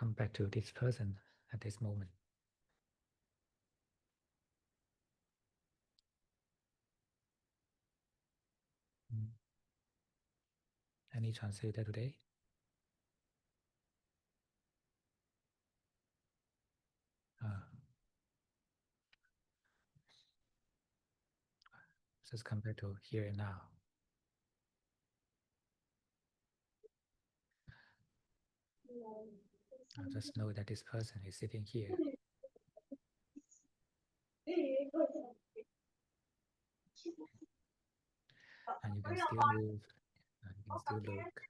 come back to this person at this moment. Any translator today? Just come back to here and now. Just know that this person is sitting here. And you can still move, and you can still look,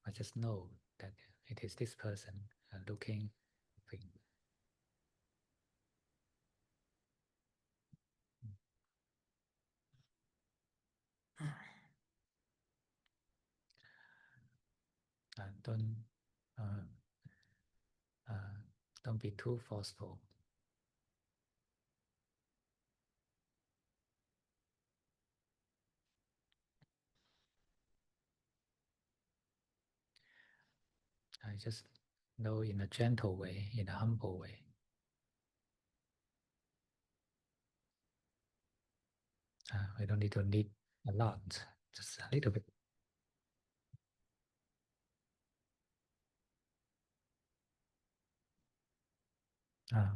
but just know that it is this person looking. Don't be too forceful. I just know in a gentle way, in a humble way. We don't need to need a lot, just a little bit.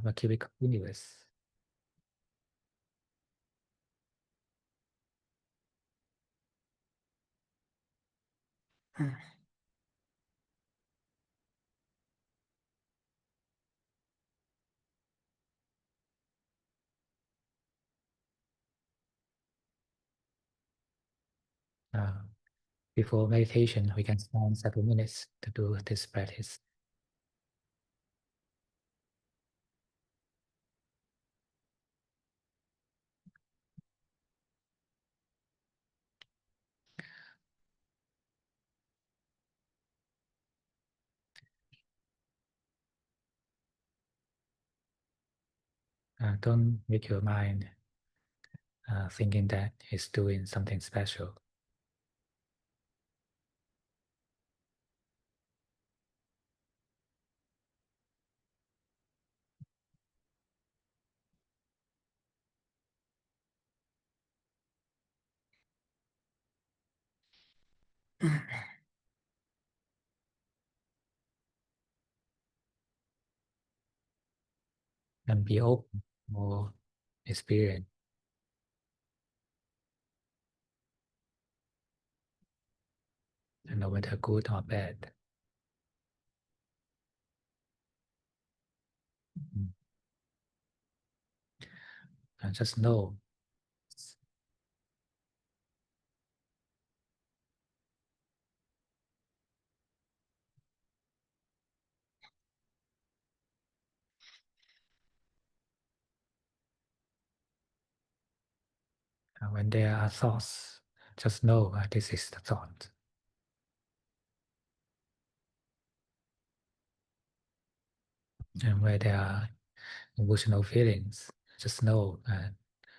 But keep it continuous. Before meditation, we can spend several minutes to do this practice. Don't make your mind thinking that it's doing something special. And be open for experience. And no matter good or bad. And just know. When there are thoughts, just know this is the thought. And where there are emotional feelings, just know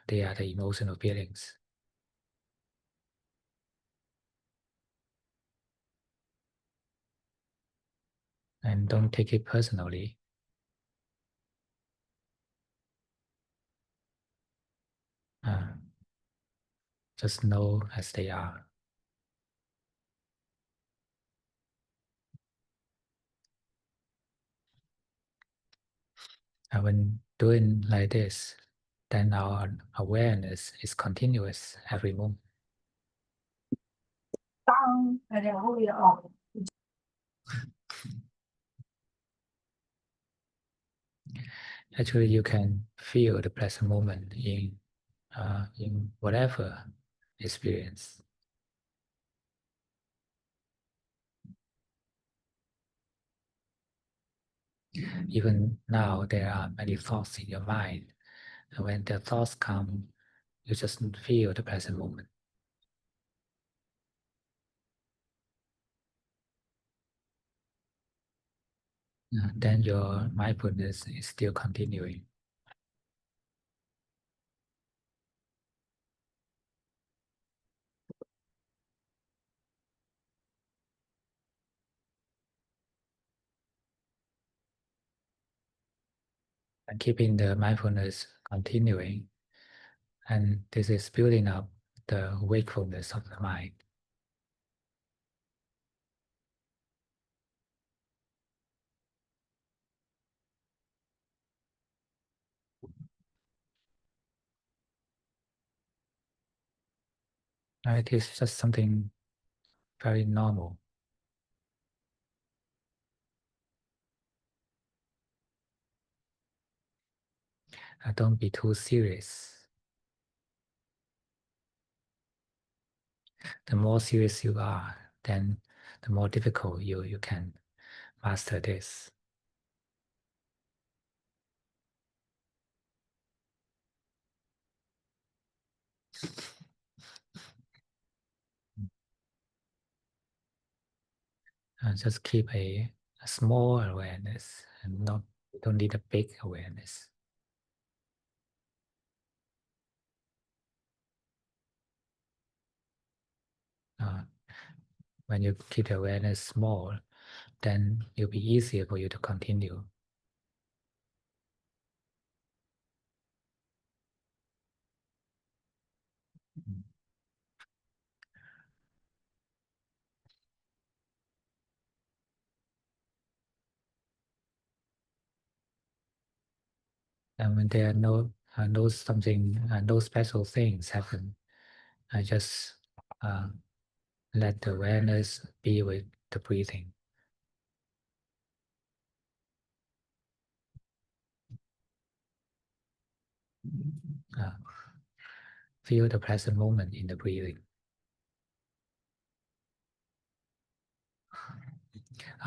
they are the emotional feelings. And don't take it personally. Just know as they are. And when doing like this, then our awareness is continuous every moment. Actually, you can feel the present moment in whatever experience. Even now, there are many thoughts in your mind. And when the thoughts come, you just feel the present moment. Then your mindfulness is still continuing. and keeping the mindfulness continuing. And this is building up the wakefulness of the mind. It is just something very normal. Don't be too serious. The more serious you are, then the more difficult you can master this. Just keep a small awareness, and not, you don't need a big awareness. When you keep the awareness small, then it'll be easier for you to continue. And when there are no special things happen, I just let the awareness be with the breathing. Feel the present moment in the breathing.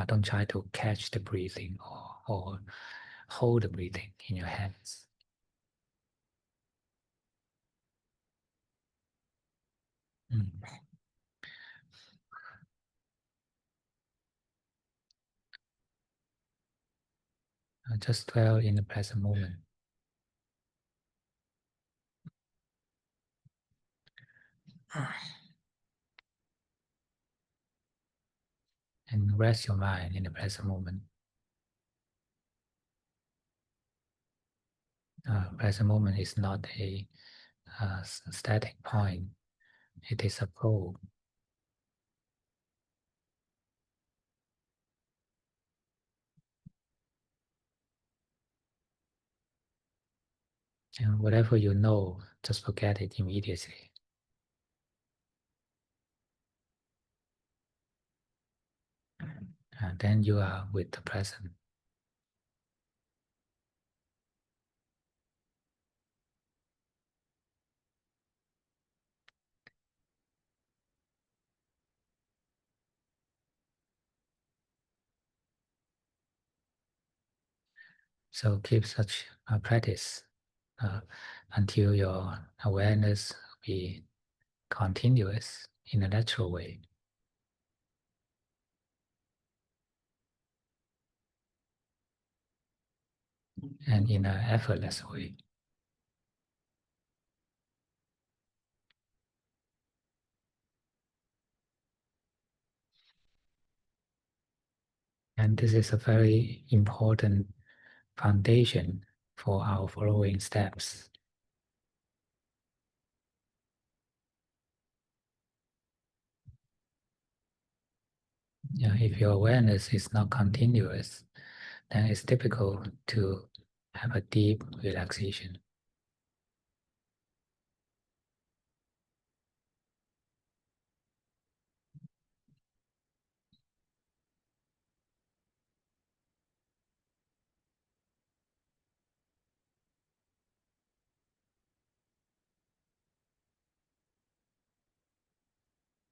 Don't try to catch the breathing or hold the breathing in your hands. Just dwell in the present moment. And rest your mind in the present moment. Present moment is not a static point. It is a flow. And whatever you know, just forget it immediately. And then you are with the present. So keep such a practice until your awareness be continuous in a natural way. And in an effortless way. And this is a very important foundation for our following steps. If your awareness is not continuous, then it's difficult to have a deep relaxation.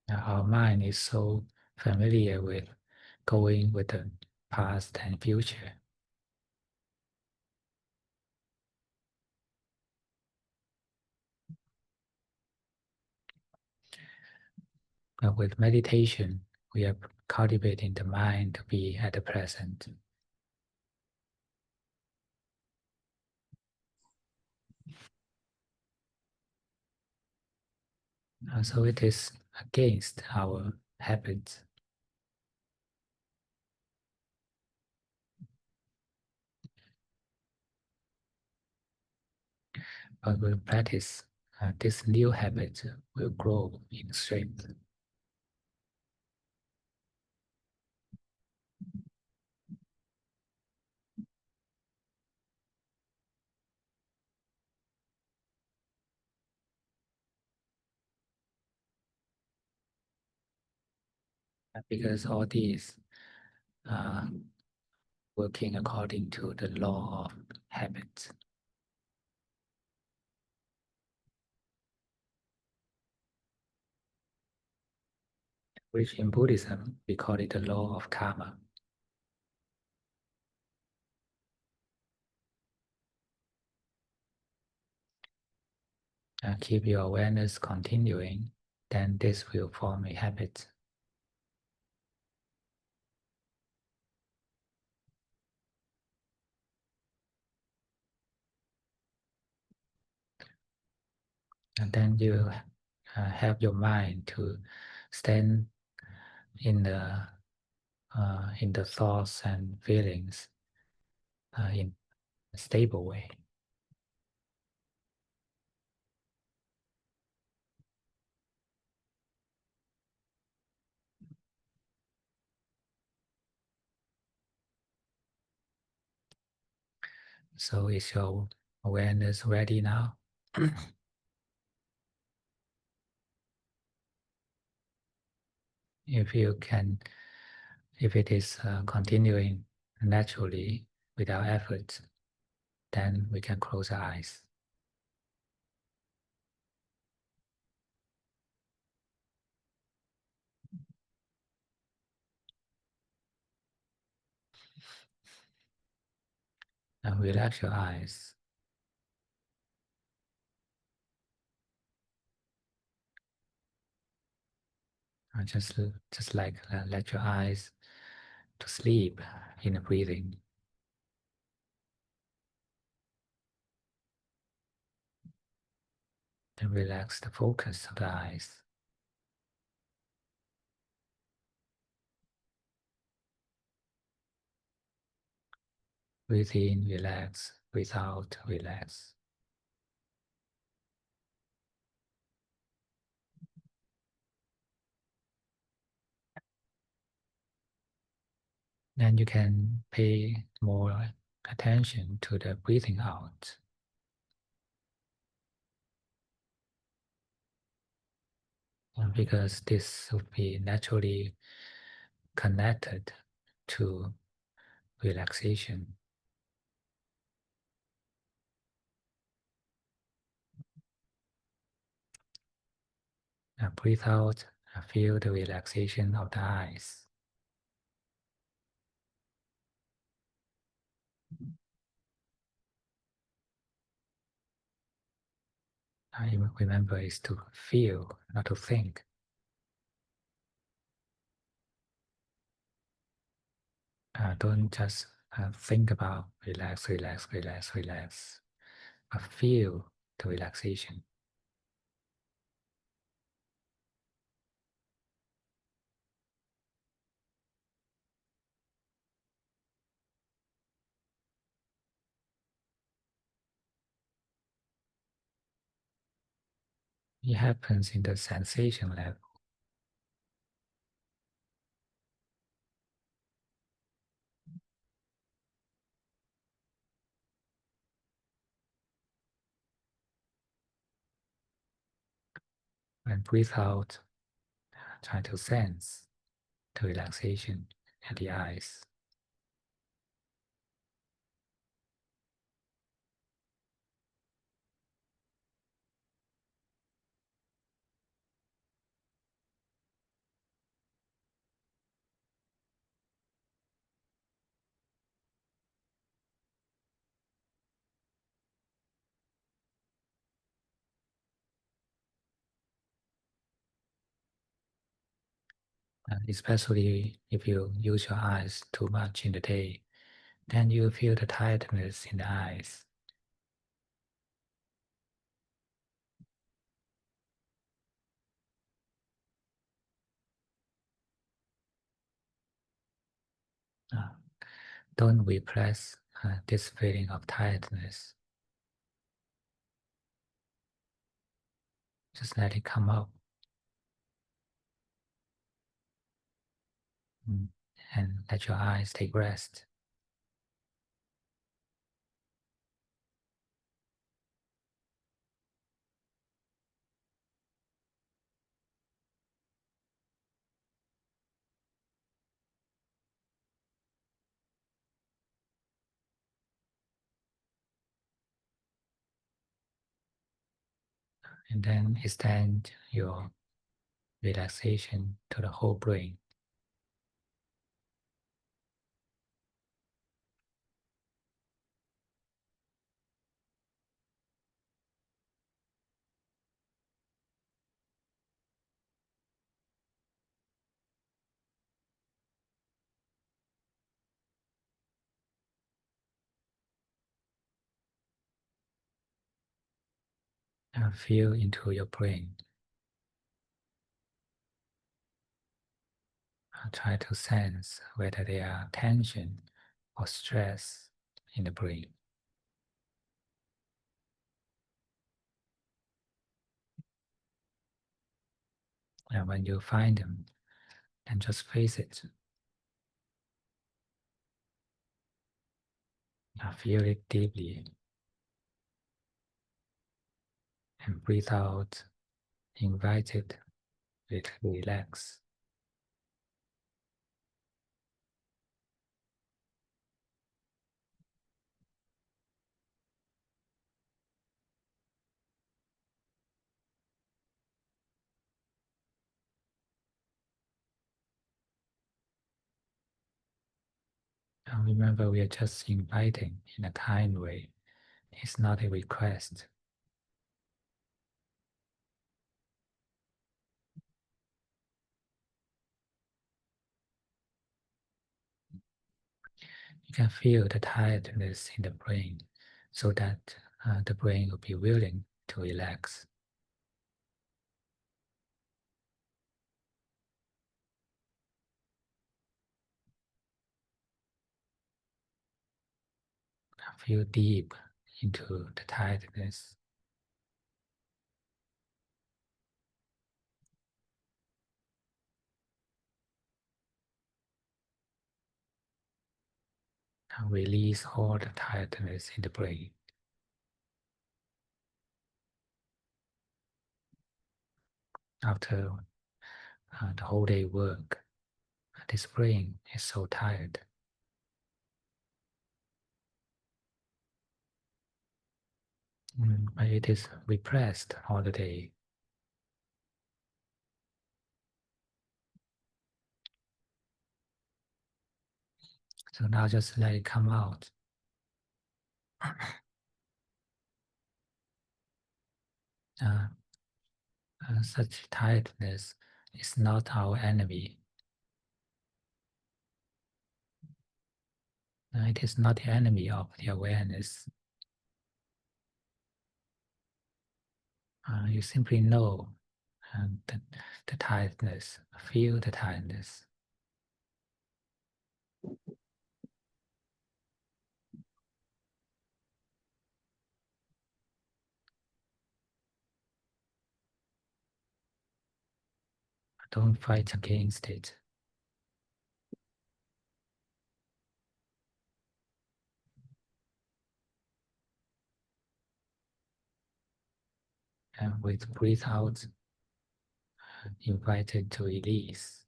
Our mind is so familiar with going with the past and future. But with meditation, we are cultivating the mind to be at the present. So it is against our habits. but with practice, this new habit will grow in strength. Because all these are working according to the law of habits. Which in Buddhism we call it the law of karma. Keep your awareness continuing, then this will form a habit. And then you have your mind to stand in the thoughts and feelings in a stable way. So is your awareness ready now? If you can, if it is continuing naturally without effort, then we can close our eyes. And relax your eyes. Just like let your eyes to sleep in the breathing. Then relax the focus of the eyes. Breathe in, relax. Breathe out, relax. Then you can pay more attention to the breathing out. Because this would be naturally connected to relaxation. Breathe out, feel the relaxation of the eyes. Remember, is to feel, not to think. Don't just think about relax, relax, relax, relax, but feel the relaxation. It happens in the sensation level. When breathe out, try to sense the relaxation at the eyes. Especially if you use your eyes too much in the day, then you feel the tiredness in the eyes. Uh, don't repress this feeling of tiredness. Just let it come up. And let your eyes take rest. And then extend your relaxation to the whole brain. And feel into your brain. Try to sense whether there are tension or stress in the brain. And when you find them, then just face it. Feel it deeply and breathe out, invite it with relax. And remember, we are just inviting in a kind way. It's not a request. You can feel the tiredness in the brain so that the brain will be willing to relax. Feel deep into the tiredness. And release all the tiredness in the brain. After the whole day work, this brain is so tired. But it is repressed all the day. So now just let it come out. Such tiredness is not our enemy. It is not the enemy of the awareness. You simply know the tiredness, feel the tiredness. Don't fight against it. And with breathe out, invite it to release.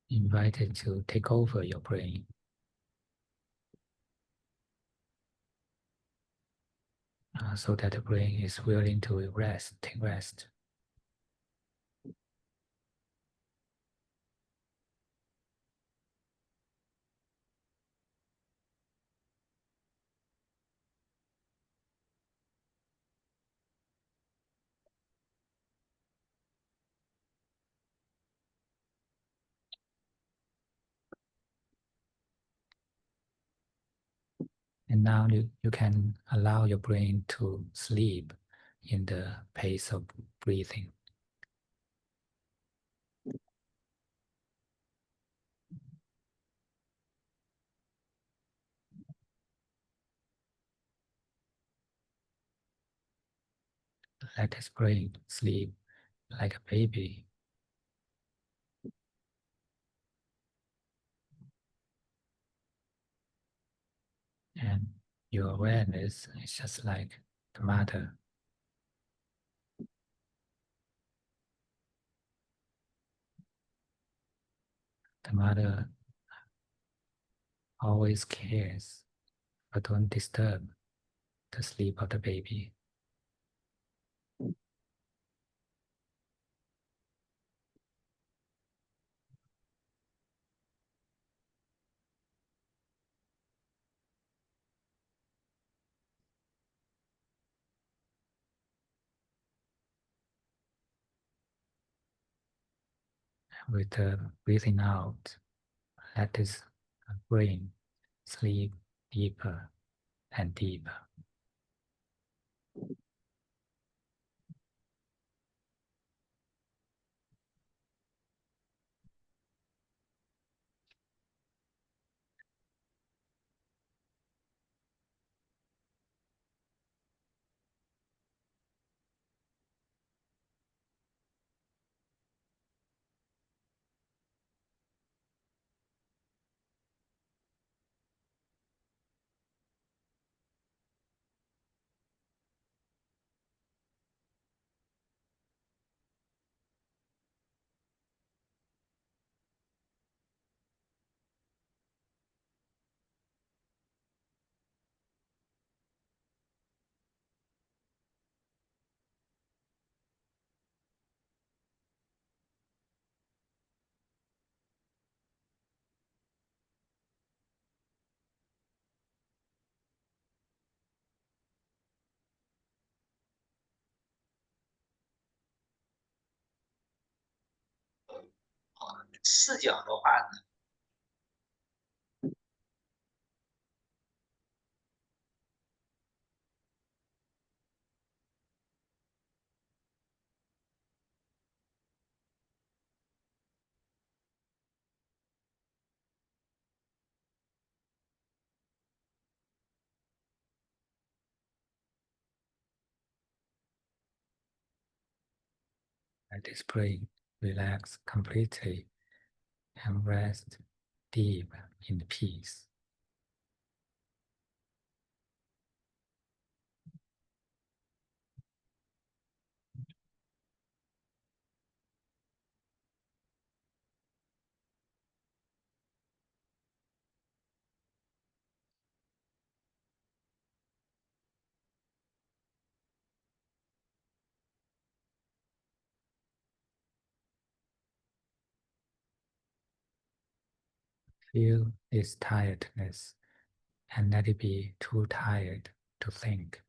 Invite it to take over your brain. So that the brain is willing to rest, take rest. And now you can allow your brain to sleep in the pace of breathing. let his brain sleep like a baby. And your awareness is just like the mother. The mother always cares, but don't disturb the sleep of the baby. With the breathing out, let his brain sleep deeper and deeper. Let his brain relax completely and rest deep in peace. Feel this tiredness and let it be too tired to think.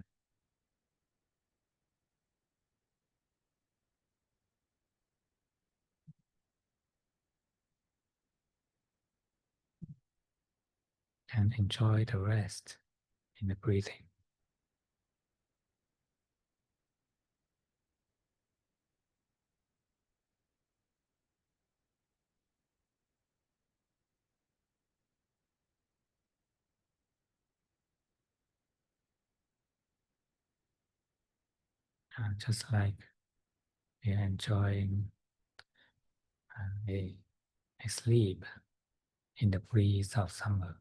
And enjoy the rest in the breathing. Just like you're enjoying a sleep in the breeze of summer.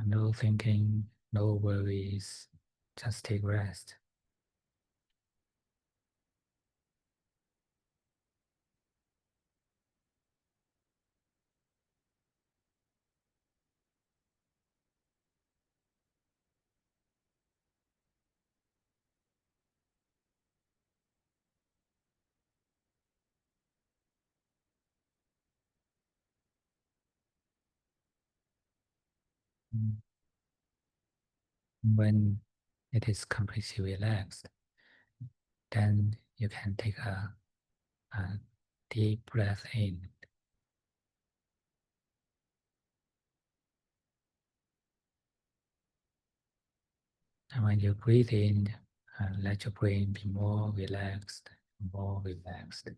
No thinking, no worries, just take rest. When it is completely relaxed, then you can take a deep breath in. And when you breathe in, let your brain be more relaxed more relaxed.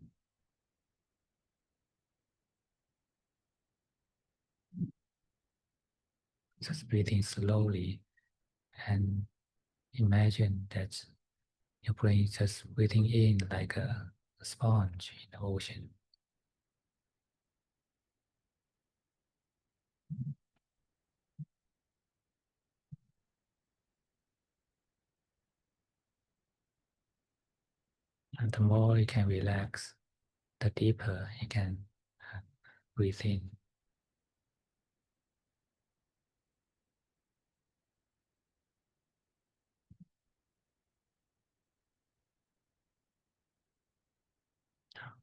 Just breathing slowly and imagine that your brain is just breathing in like a sponge in the ocean. And the more you can relax, the deeper you can uh, breathe in.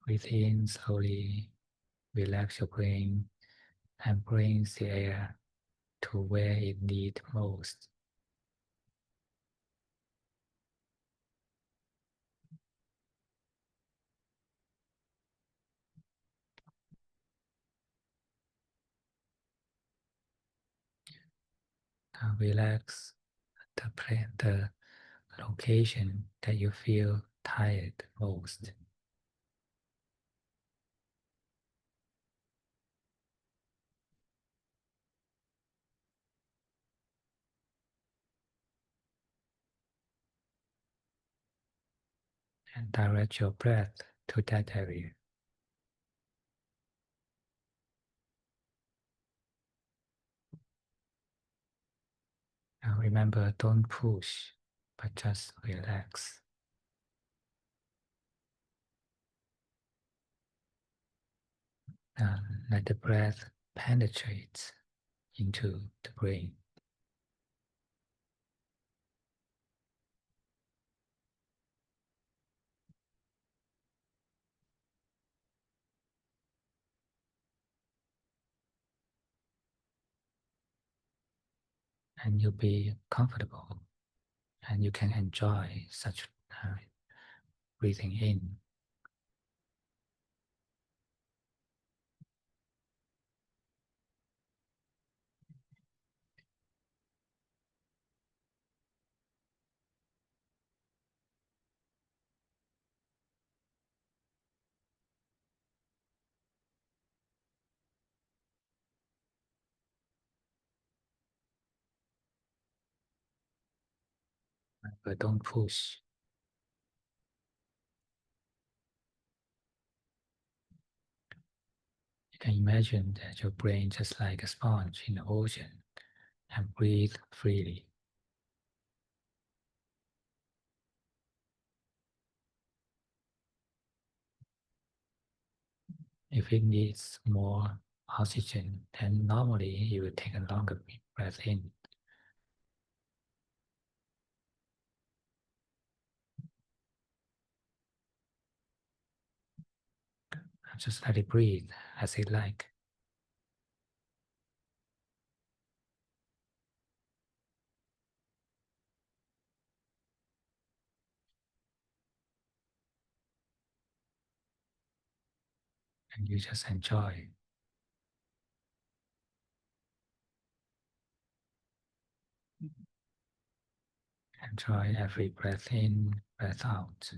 Breathe in slowly, relax your brain, and bring the air to where it needs most. Relax the location that you feel tired most. And direct your breath to that area. Now remember, don't push, but just relax. Now let the breath penetrate into the brain. And you'll be comfortable and you can enjoy such breathing in. But don't push. You can imagine that your brain just like a sponge in the ocean and breathe freely. If it needs more oxygen, then normally you will take a longer breath in. Just let it breathe as it like. And you just enjoy. Enjoy every breath in, breath out.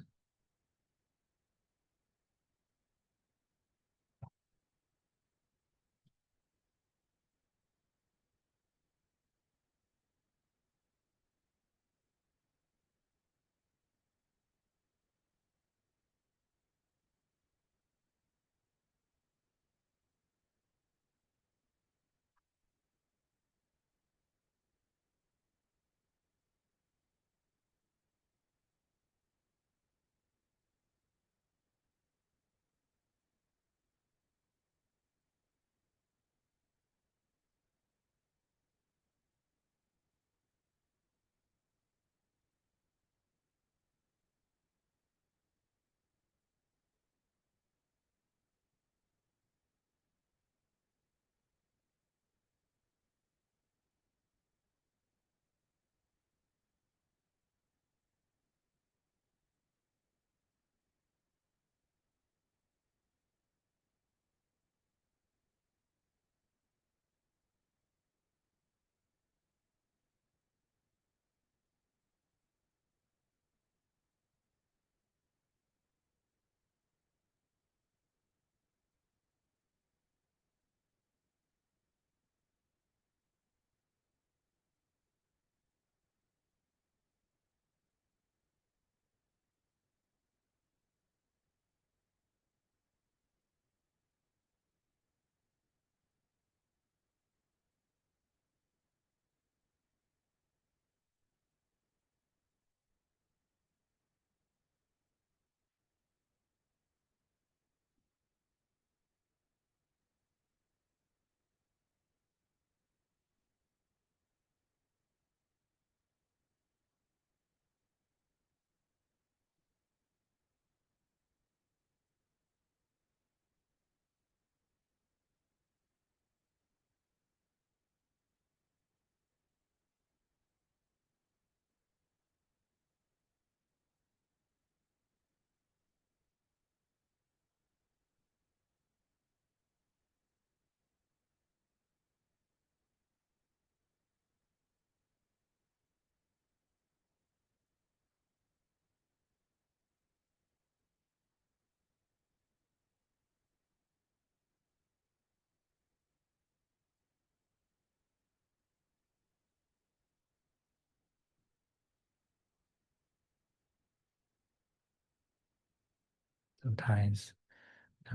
Sometimes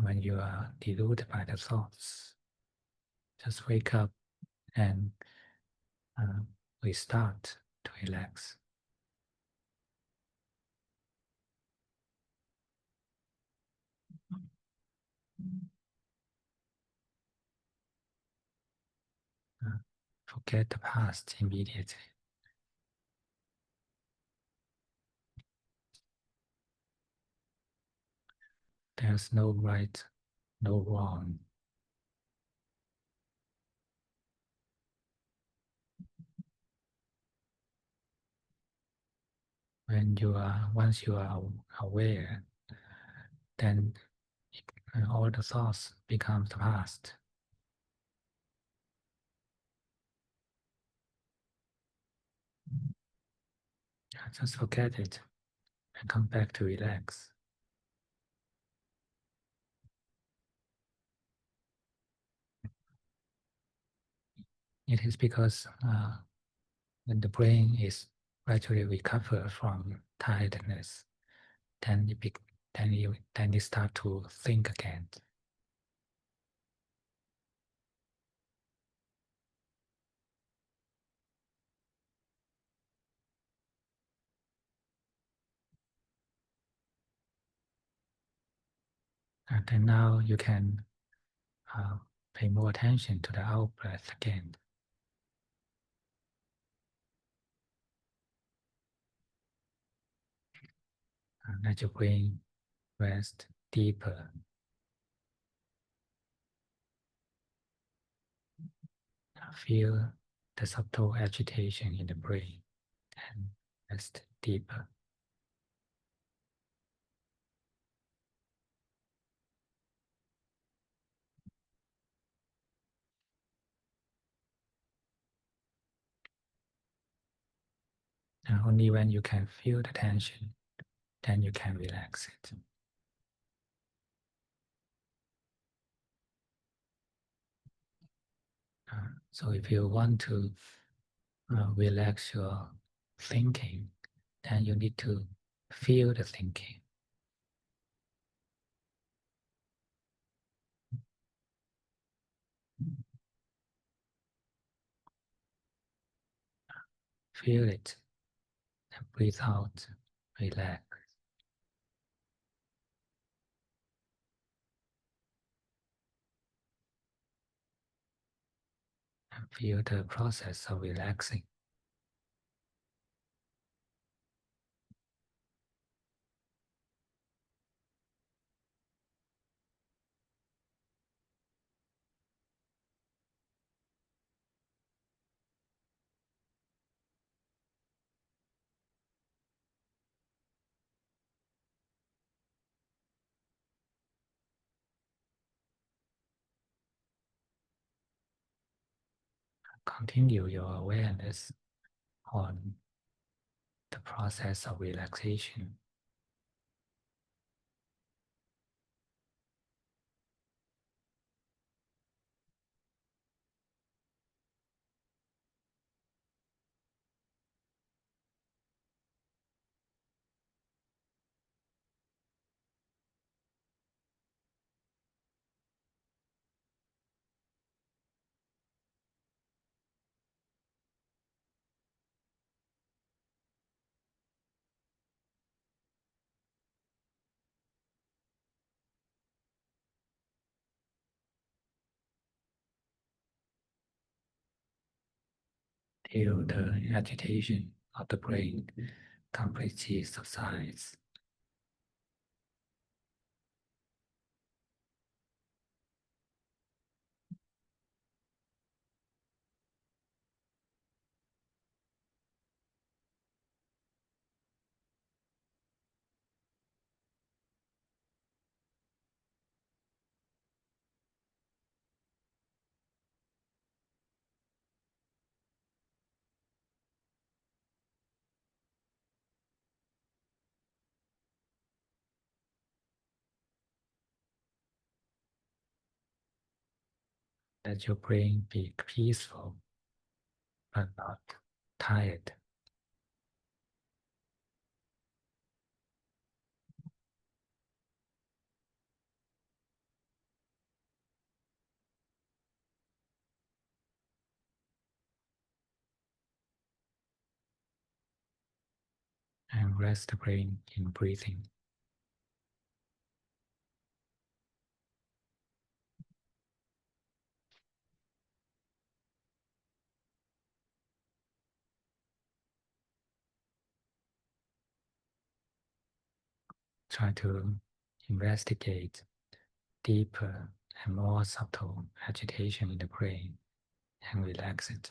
when you are deluded by the thoughts, just wake up and restart to relax. Forget the past immediately. There's no right, no wrong. Once you are aware, then all the thoughts become the past. Just forget it and come back to relax. It is because when the brain is gradually recover from tiredness, then it start to think again. And then now you can pay more attention to the out breath again. Let your brain rest deeper. Feel the subtle agitation in the brain and rest deeper. And only when you can feel the tension, then you can relax it. So if you want to relax your thinking, then you need to feel the thinking. Feel it and breathe out, relax. And feel the process of relaxing. Continue your awareness on the process of relaxation. Till the agitation of the brain completely subsides. Let your brain be peaceful but not tired. and rest the brain in breathing. Try to investigate deeper and more subtle agitation in the brain and relax it.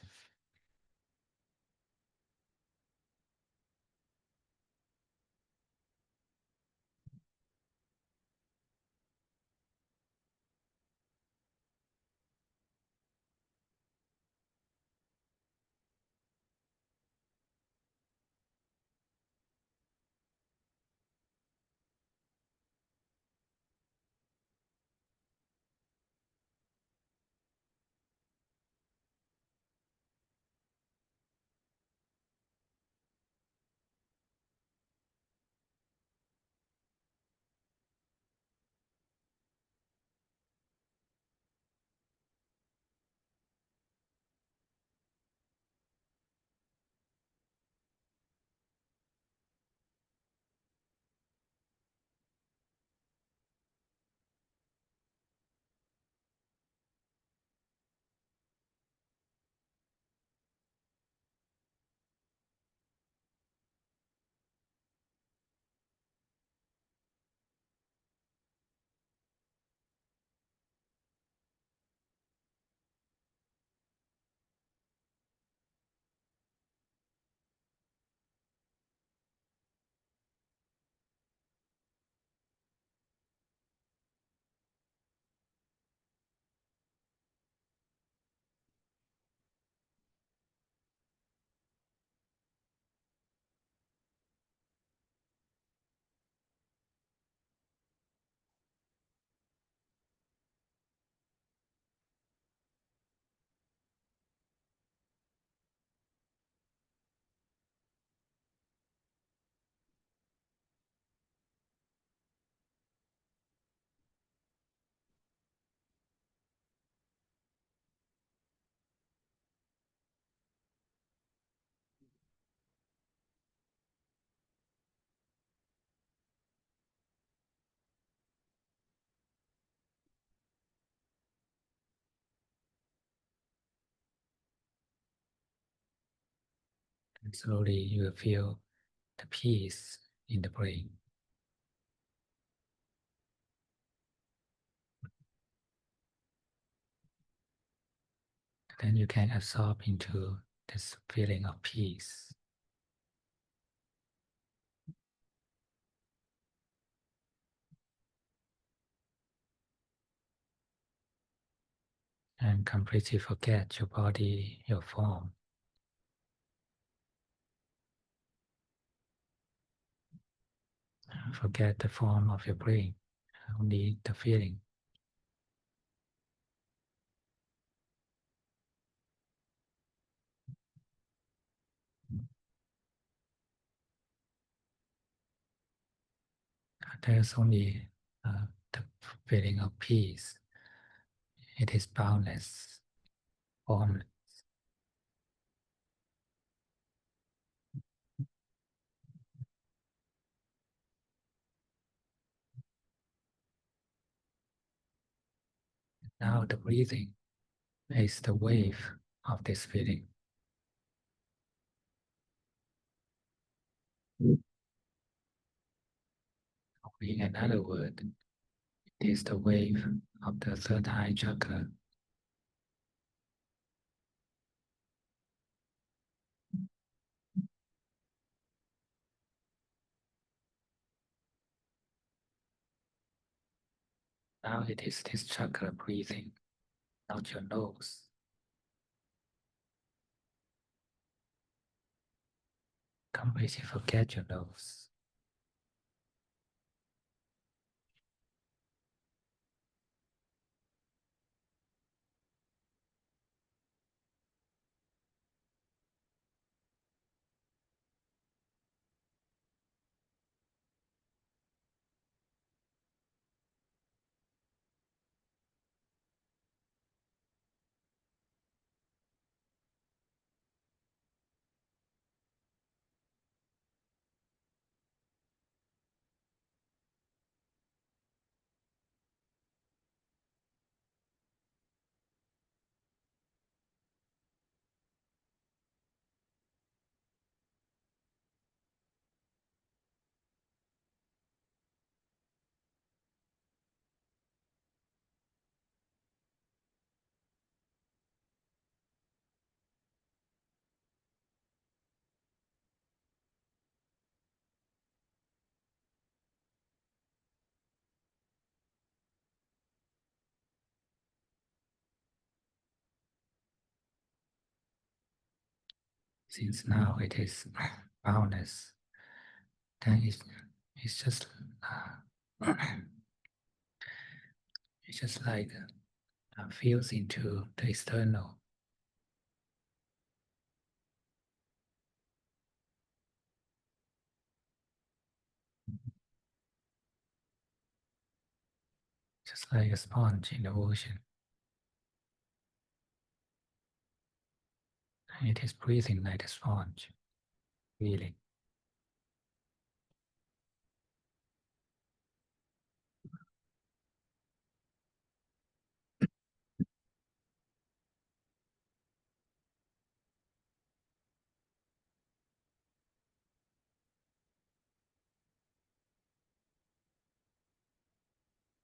And slowly you will feel the peace in the brain. Then you can absorb into this feeling of peace. And completely forget your body, your form. Forget the form of your brain, only the feeling. There's only the feeling of peace. It is boundless, formless. Now the breathing is the wave of this feeling. In another word, it is the wave of the third eye chakra. Now it is this chakra breathing, not your nose. Completely forget your nose. since now it is boundless, then it's just it's just like feels into the external. Just like a sponge in the ocean. It is breathing like a sponge, feeling.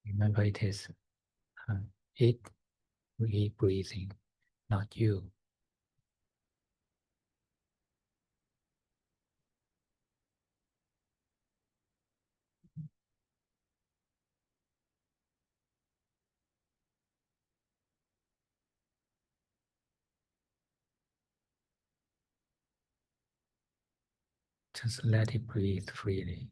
Remember, it is uh, it breathing, not you. Just let it breathe freely.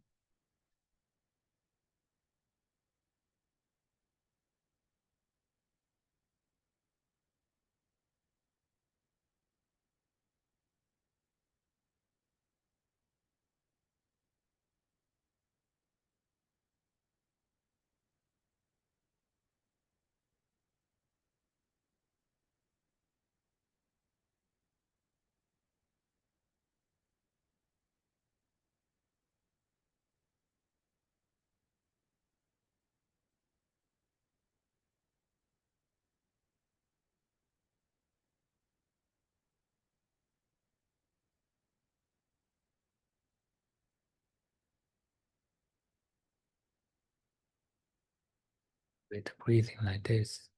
With breathing like this,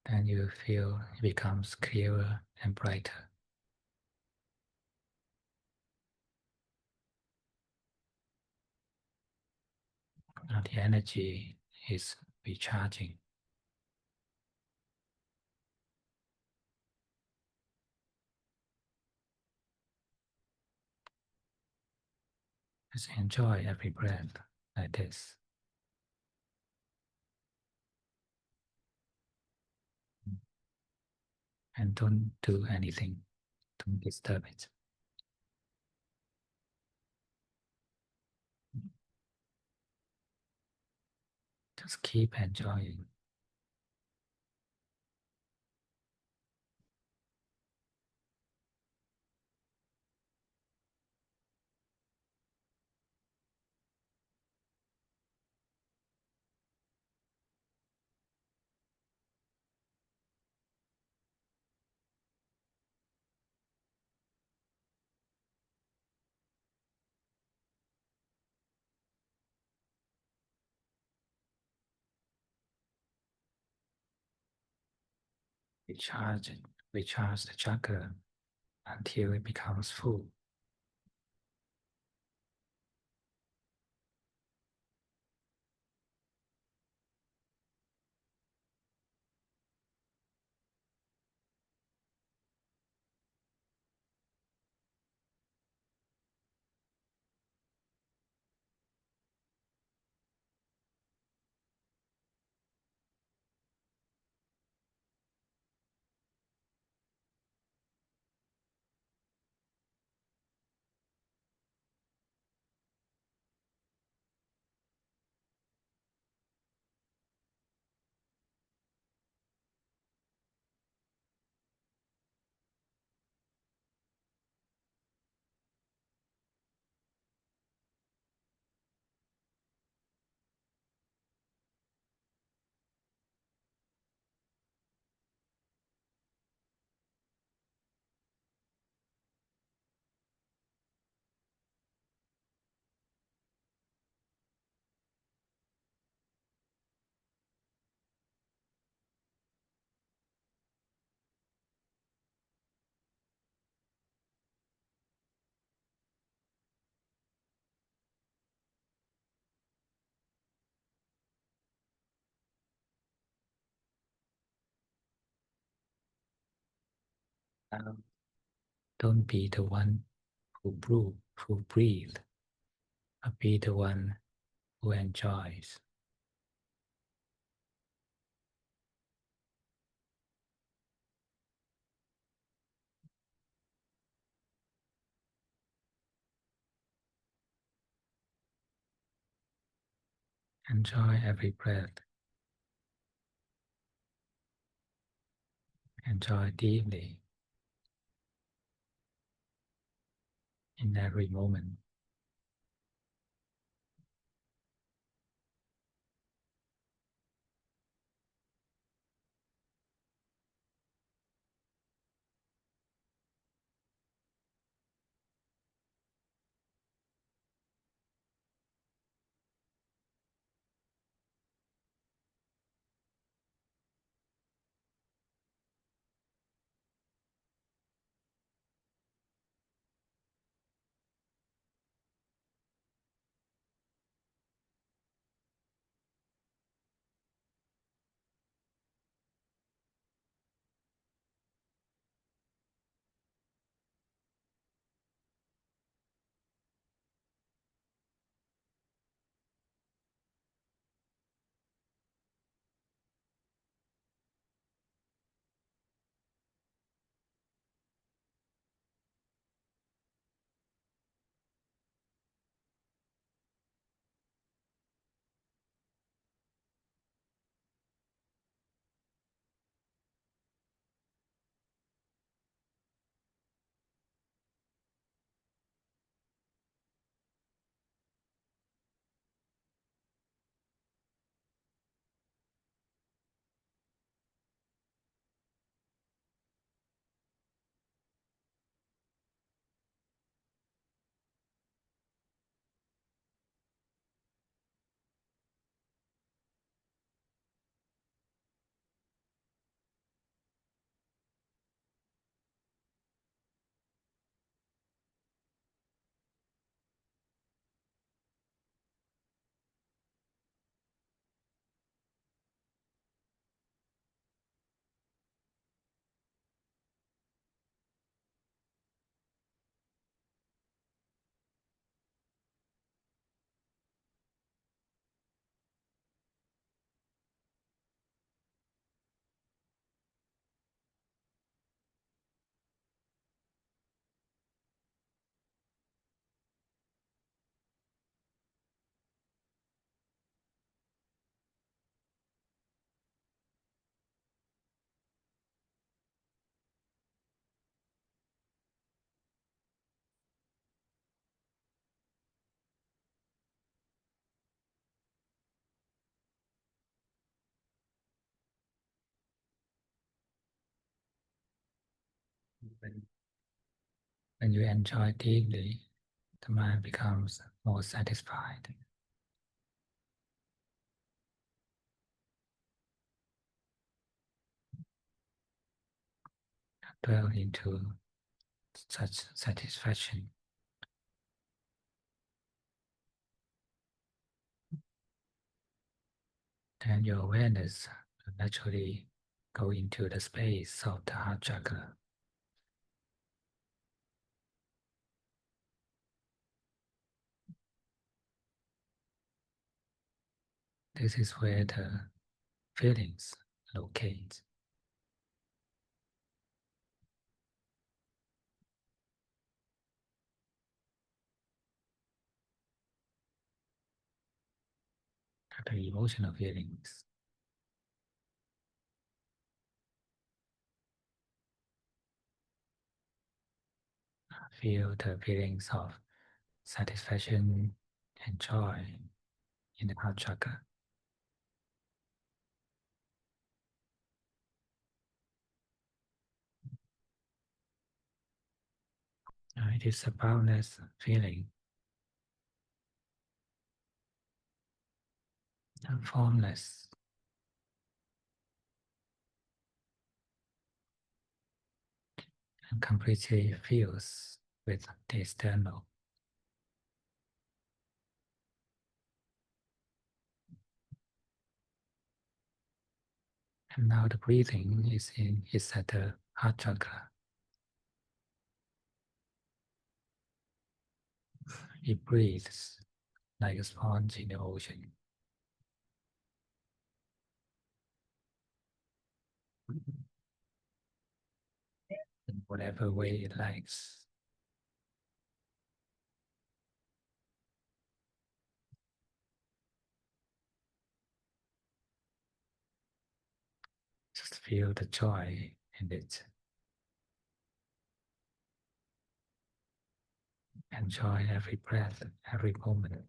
then you feel it becomes clearer and brighter. Now the energy is recharging. Just enjoy every breath like this. And don't do anything, don't disturb it. Just keep enjoying. Recharge it, recharge the chakra until it becomes full. Now Don't be the one who breathe, but be the one who enjoys. Enjoy every breath. Enjoy deeply in every moment. When, when you enjoy deeply, the mind becomes more satisfied. Dwell into such satisfaction. Then your awareness will naturally go into the space of the heart chakra. This is where the feelings locate. The emotional feelings. Feel the feelings of satisfaction and joy in the heart chakra. It is a boundless feeling, formless, and completely fused with the external. And now the breathing is at the heart chakra. It breathes like a sponge in the ocean. In whatever way it likes. Just feel the joy in it. Enjoy every breath, every moment.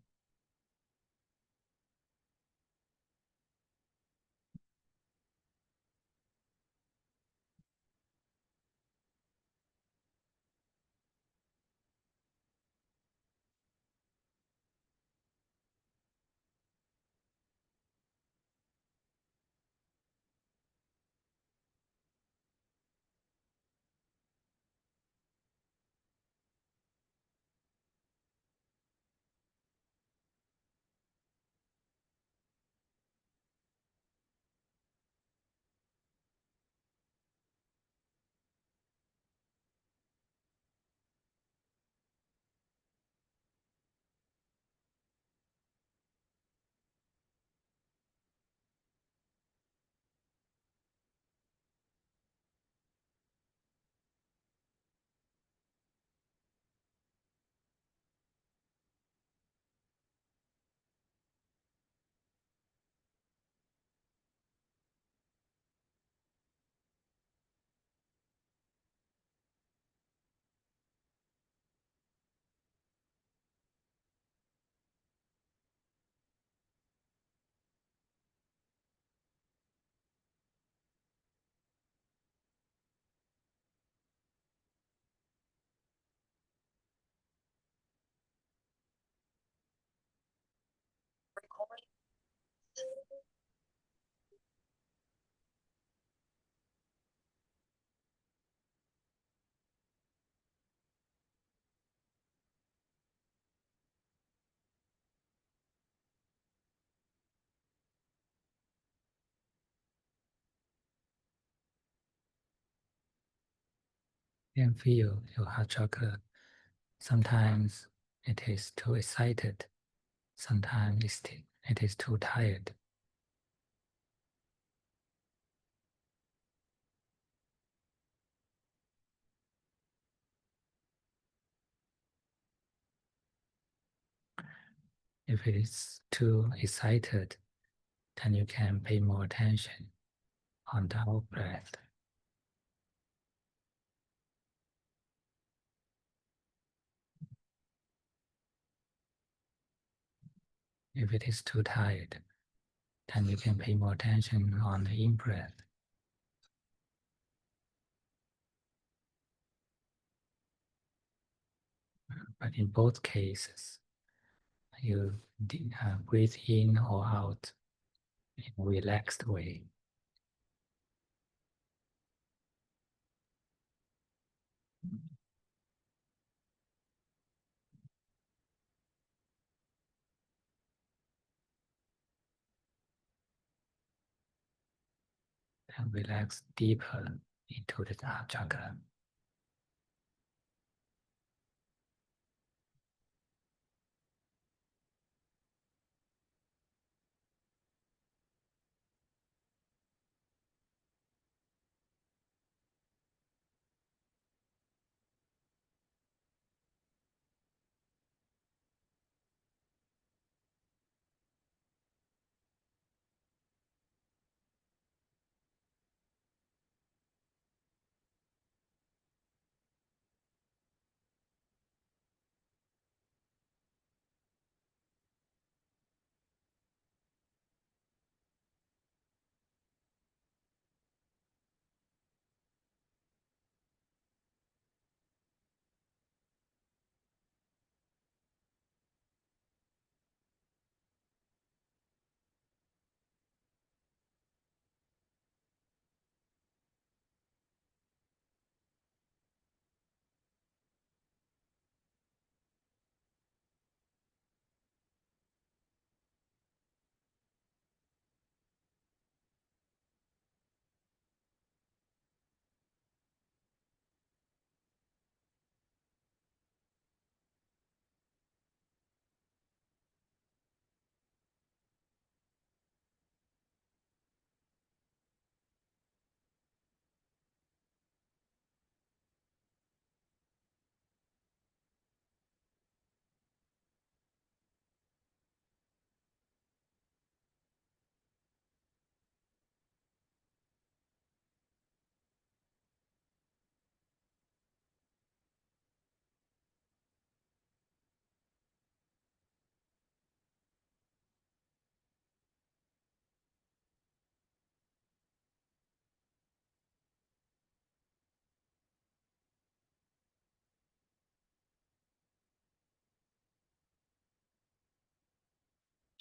And feel your heart chakra. Sometimes it is too excited. Sometimes it is too tired. If it is too excited, then you can pay more attention on the out breath. If it is too tired, then you can pay more attention on the in breath. But in both cases, you breathe in or out in a relaxed way. And relax deeper into the heart chakra.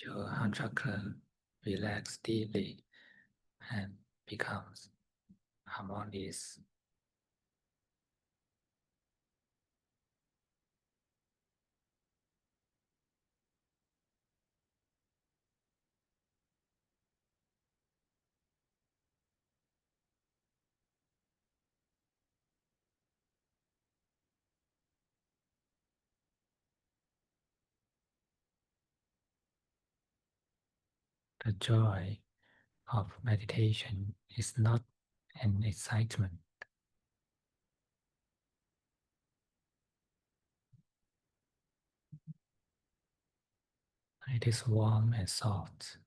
your heart chakra relax deeply and becomes harmonious. The joy of meditation is not an excitement. It is warm and soft.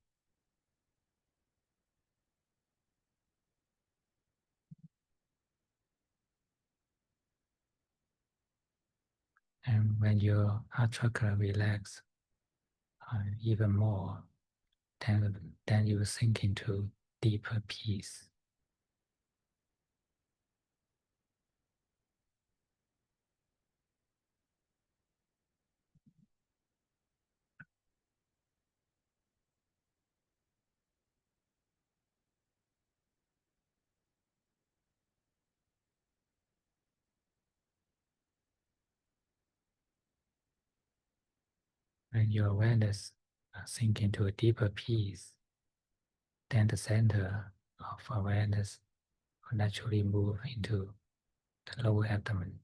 And when your heart chakra relax even more, then you sink into deeper peace. When your awareness sink into a deeper peace, then the center of awareness will naturally move into the lower abdomen.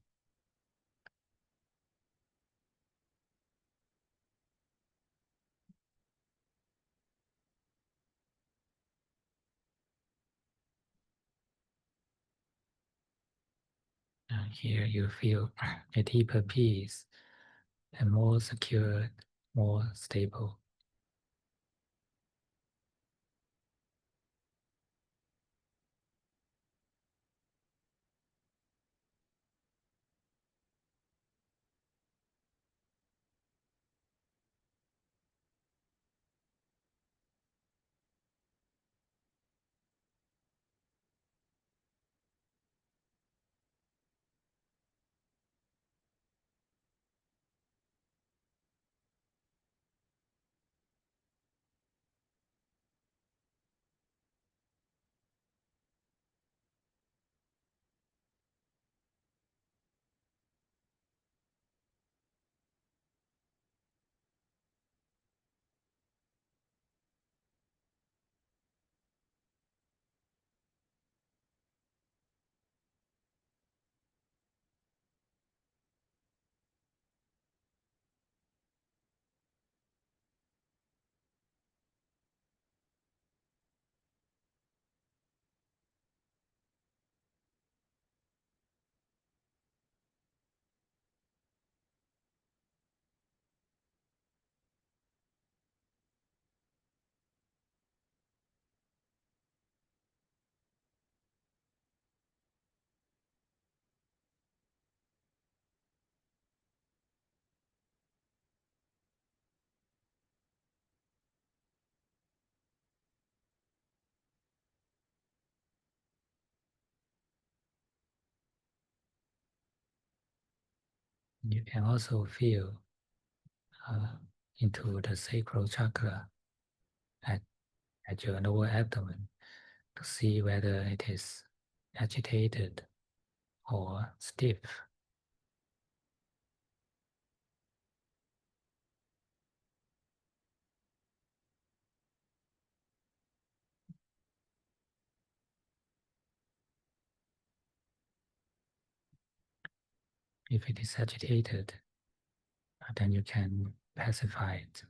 Here you feel a deeper peace and more secure, more stable. You can also feel uh, into the sacral chakra at, at your lower abdomen to see whether it is agitated or stiff. If it is agitated, then you can pacify it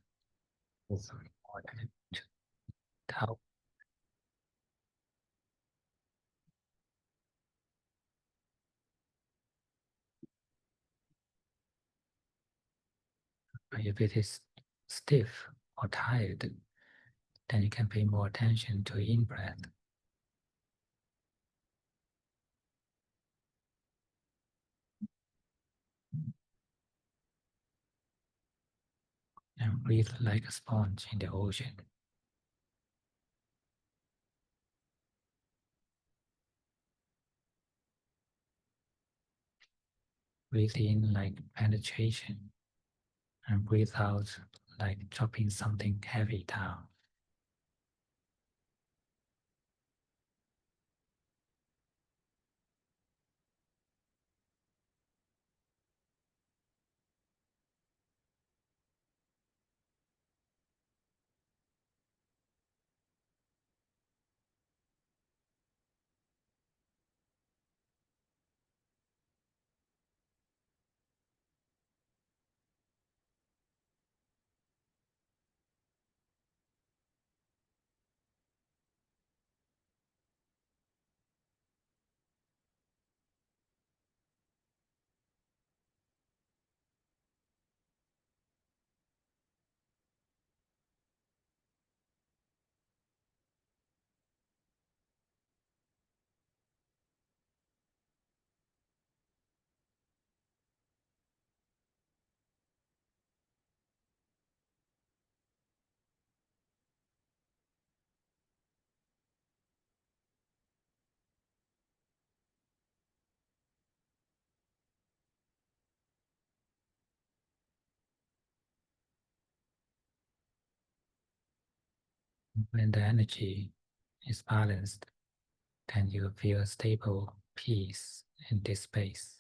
with more help. If it is stiff or tired, then you can pay more attention to in-breath. And breathe like a sponge in the ocean. Breathe in like penetration and breathe out like dropping something heavy down. When the energy is balanced, then you feel stable peace in this space.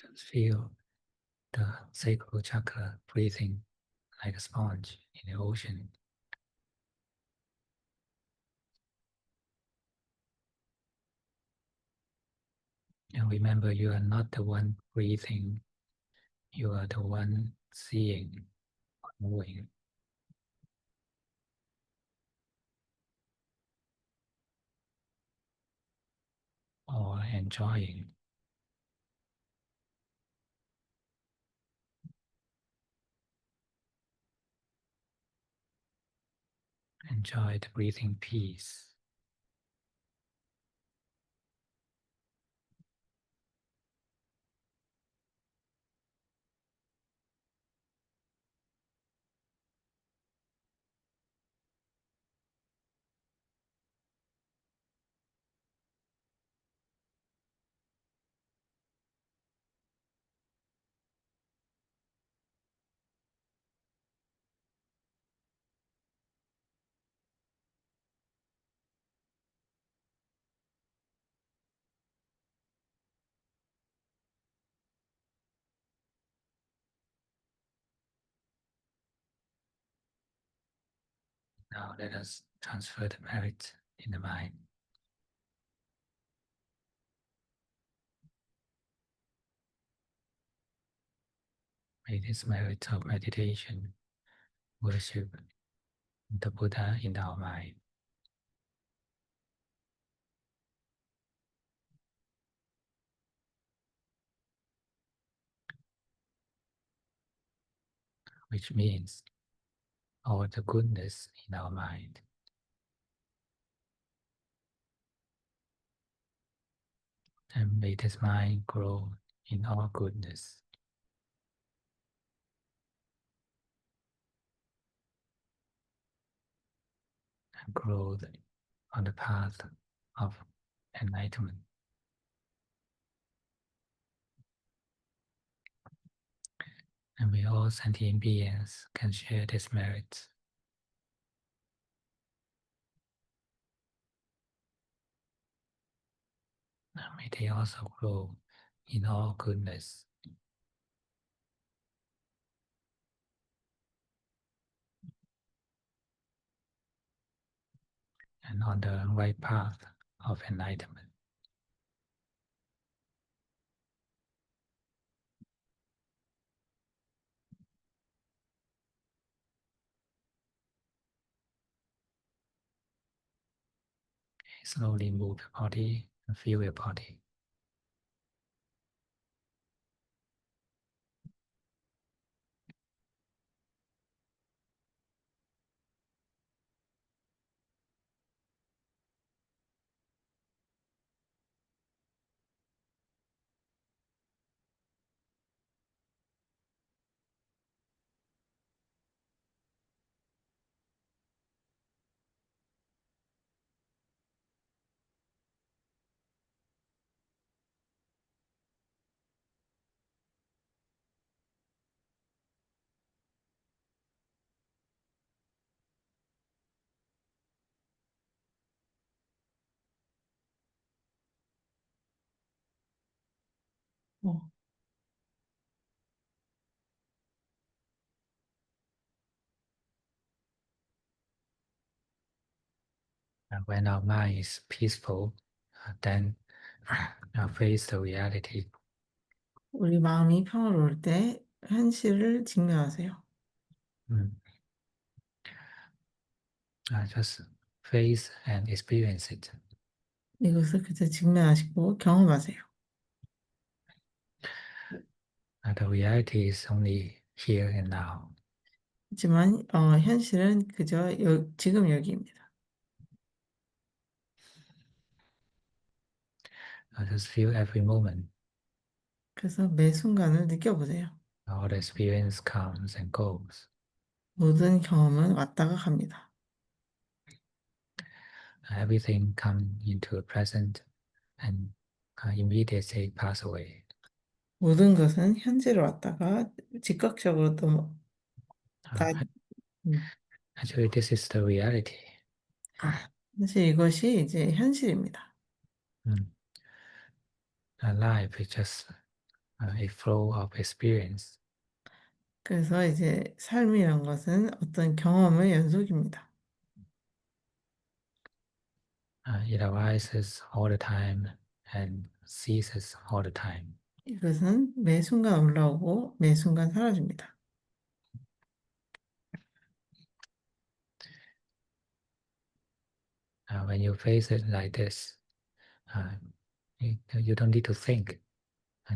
Just feel the sacral chakra breathing like a sponge in the ocean. And remember, you are not the one breathing, you are the one seeing, knowing, or enjoying. Enjoy the breathing peace. Now let us transfer the merit in the mind. May this merit of meditation, worship the Buddha in our mind. Which means all the goodness in our mind. And may this mind grow in all goodness. And grow on the path of enlightenment. And we all sentient beings can share this merit. And may they also grow in all goodness. And on the right path of enlightenment. Slowly move your body and feel your body. 어, And when our mind is peaceful, then face the reality. 우리 마음이 평화로울 때 현실을 직면하세요. Just face and experience it. 이것을 그저 직면하시고 경험하세요. The reality is only here and now. 하지만 현실은 그저 지금 여기입니다. Just feel every moment. 그래서 매 순간을 느껴보세요. All the experience comes and goes. 모든 경험은 왔다가 갑니다. Everything comes into the present and immediately pass away. 모든 것은 현재로 왔다가 즉각적으로 또 다, Uh, 음, Actually, this is the reality. 사실 이것이 이제 현실입니다. Mm. Life is just a flow of experience. 그래서 이제 삶이란 것은 어떤 경험의 연속입니다. It arises all the time and ceases all the time. 이것은 매 순간 올라오고 매 순간 사라집니다. When you face it like this, you don't need to think,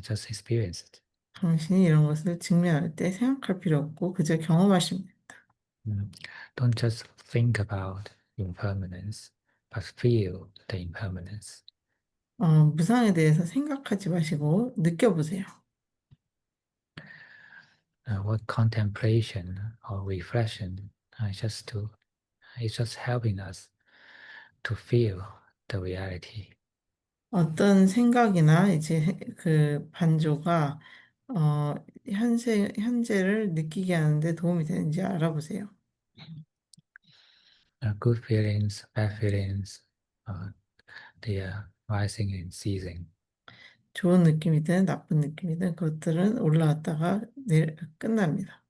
just experience it. 당신이 이런 것을 직면할 때 생각할 필요 없고 그저 경험하시면 됩니다. Don't just think about impermanence, but feel the impermanence. 무상에 대해서 생각하지 마시고 느껴보세요. What contemplation or reflection it's just helping us to feel the reality. 어떤 생각이나 이제 그 반조가 어, 현재를 느끼게 하는데 도움이 되는지 알아보세요. Good feelings, bad feelings, they are rising and ceasing. 좋은 느낌이든 나쁜 느낌이든 그것들은 올라왔다가 끝납니다.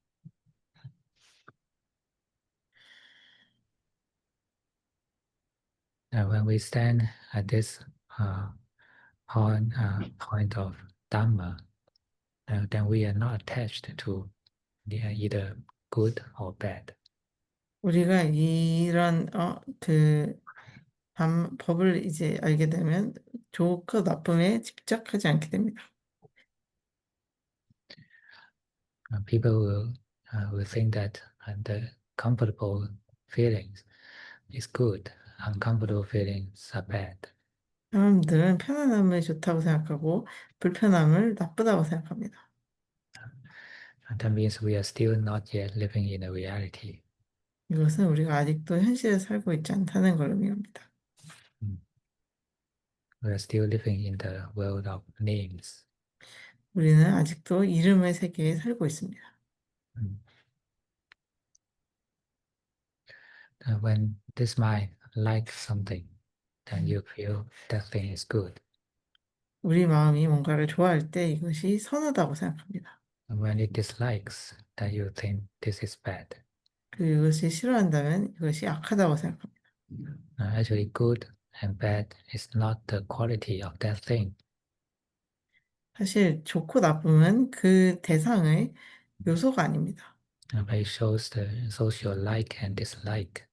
When we stand at this uh, point of Dhamma, then we are not attached to either good or bad. 우리가 이런 법을 이제 알게 되면 좋고 나쁨에 집착하지 않게 됩니다. People will think that the comfortable feelings is good, uncomfortable feelings are bad. 사람들은 편안함을 좋다고 생각하고 불편함을 나쁘다고 생각합니다. And that means we are still not yet living in a reality. 이것은 우리가 아직도 현실에 살고 있지 않다는 걸 의미합니다. Mm. We are still living in the world of names. 우리는 아직도 이름의 세계에 살고 있습니다. Mm. When this mind likes something, then you feel that thing is good. 우리 마음이 뭔가를 좋아할 때 이것이 선하다고 생각합니다. And when it dislikes, then you think this is bad. 그리고 이것이 싫어한다면 이것이 악하다고 생각합니다. Actually, good and bad is not the quality of that thing. 사실 좋고 나쁨은 그 대상의 요소가 아닙니다. But it shows your like and dislike.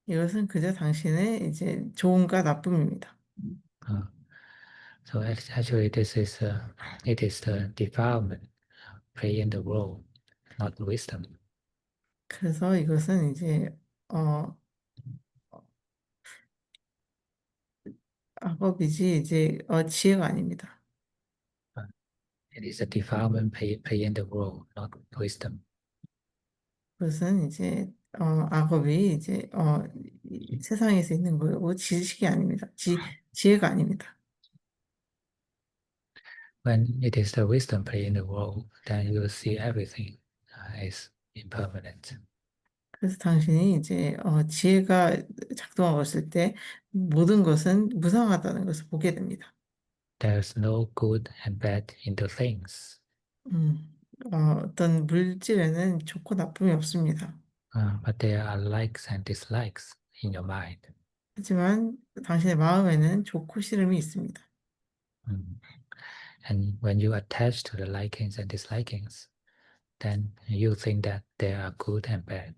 이것은 그저 당신의 이제 좋음과 나쁨입니다. Uh, so actually, it is the defilement playing the role, not wisdom. 그래서 이것은 이제 어, 악업이지 이제 지혜가 아닙니다. Uh, it is the defilement playing the role, not wisdom. 그것은 이제 악업이 이제 이 세상에서 있는 거고 지식이 아닙니다. 지혜가 아닙니다. When it is the wisdom playing the role, then you will see everything is impermanent. 그래서 당신이 이제 지혜가 작동하고 있을 때 모든 것은 무상하다는 것을 보게 됩니다. There's no good and bad in the things, 어떤 물질에는 좋고 나쁨이 없습니다. but there are likes and dislikes in your mind. 하지만 당신의 마음에는 좋고 싫음이 있습니다. Mm. And when you attach to the likings and dislikings, then you think that they are good and bad.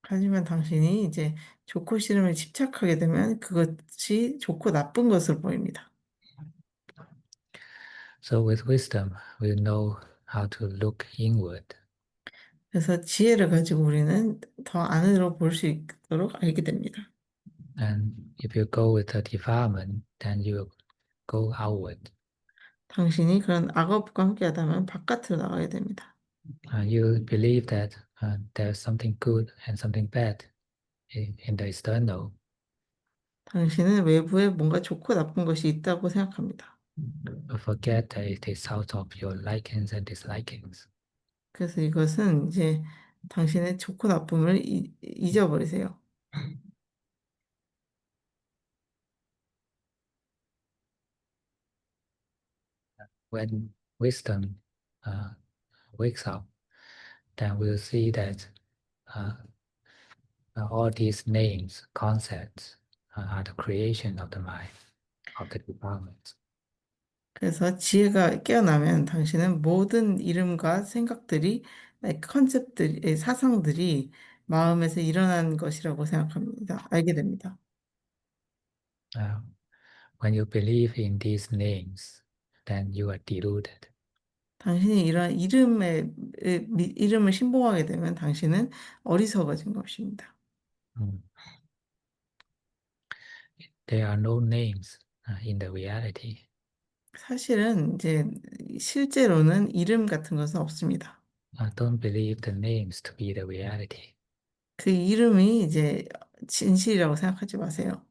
하지만 당신이 이제 좋고 싫음에 집착하게 되면 그것이 좋고 나쁜 것으로 보입니다. So with wisdom, we know how to look inward. 그래서 지혜를 가지고 우리는 더 안으로 볼 수 있도록 알게 됩니다. And if you go with the defilement, then you go outward. 당신이 그런 악업과 함께하다면 바깥으로 나가게 됩니다. You believe that there's something good and something bad in the external. 당신은 외부에 뭔가 좋고 나쁜 것이 있다고 생각합니다. But forget that it is out of your likings and dislikings. 그래서 이것은 이제 당신의 좋고 나쁨을 잊어버리세요. When wisdom uh, wakes up, then we'll see that uh, all these names, concepts are the creation of the mind, of the department. 그래서 지혜가 깨어나면 당신은 모든 이름과 생각들이, 컨셉들이, 사상들이 마음에서 일어난 것이라고 생각합니다. 알게 됩니다. Uh, when you believe in these names, then you are deluded. 당신이 이러한 이름을 신봉하게 되면 당신은 어리석어진 것입니다. Mm. There are no names in the reality. 사실은 이제 실제로는 이름 같은 것은 없습니다. Don't believe the names to be the reality. 그 이름이 이제 진실이라고 생각하지 마세요.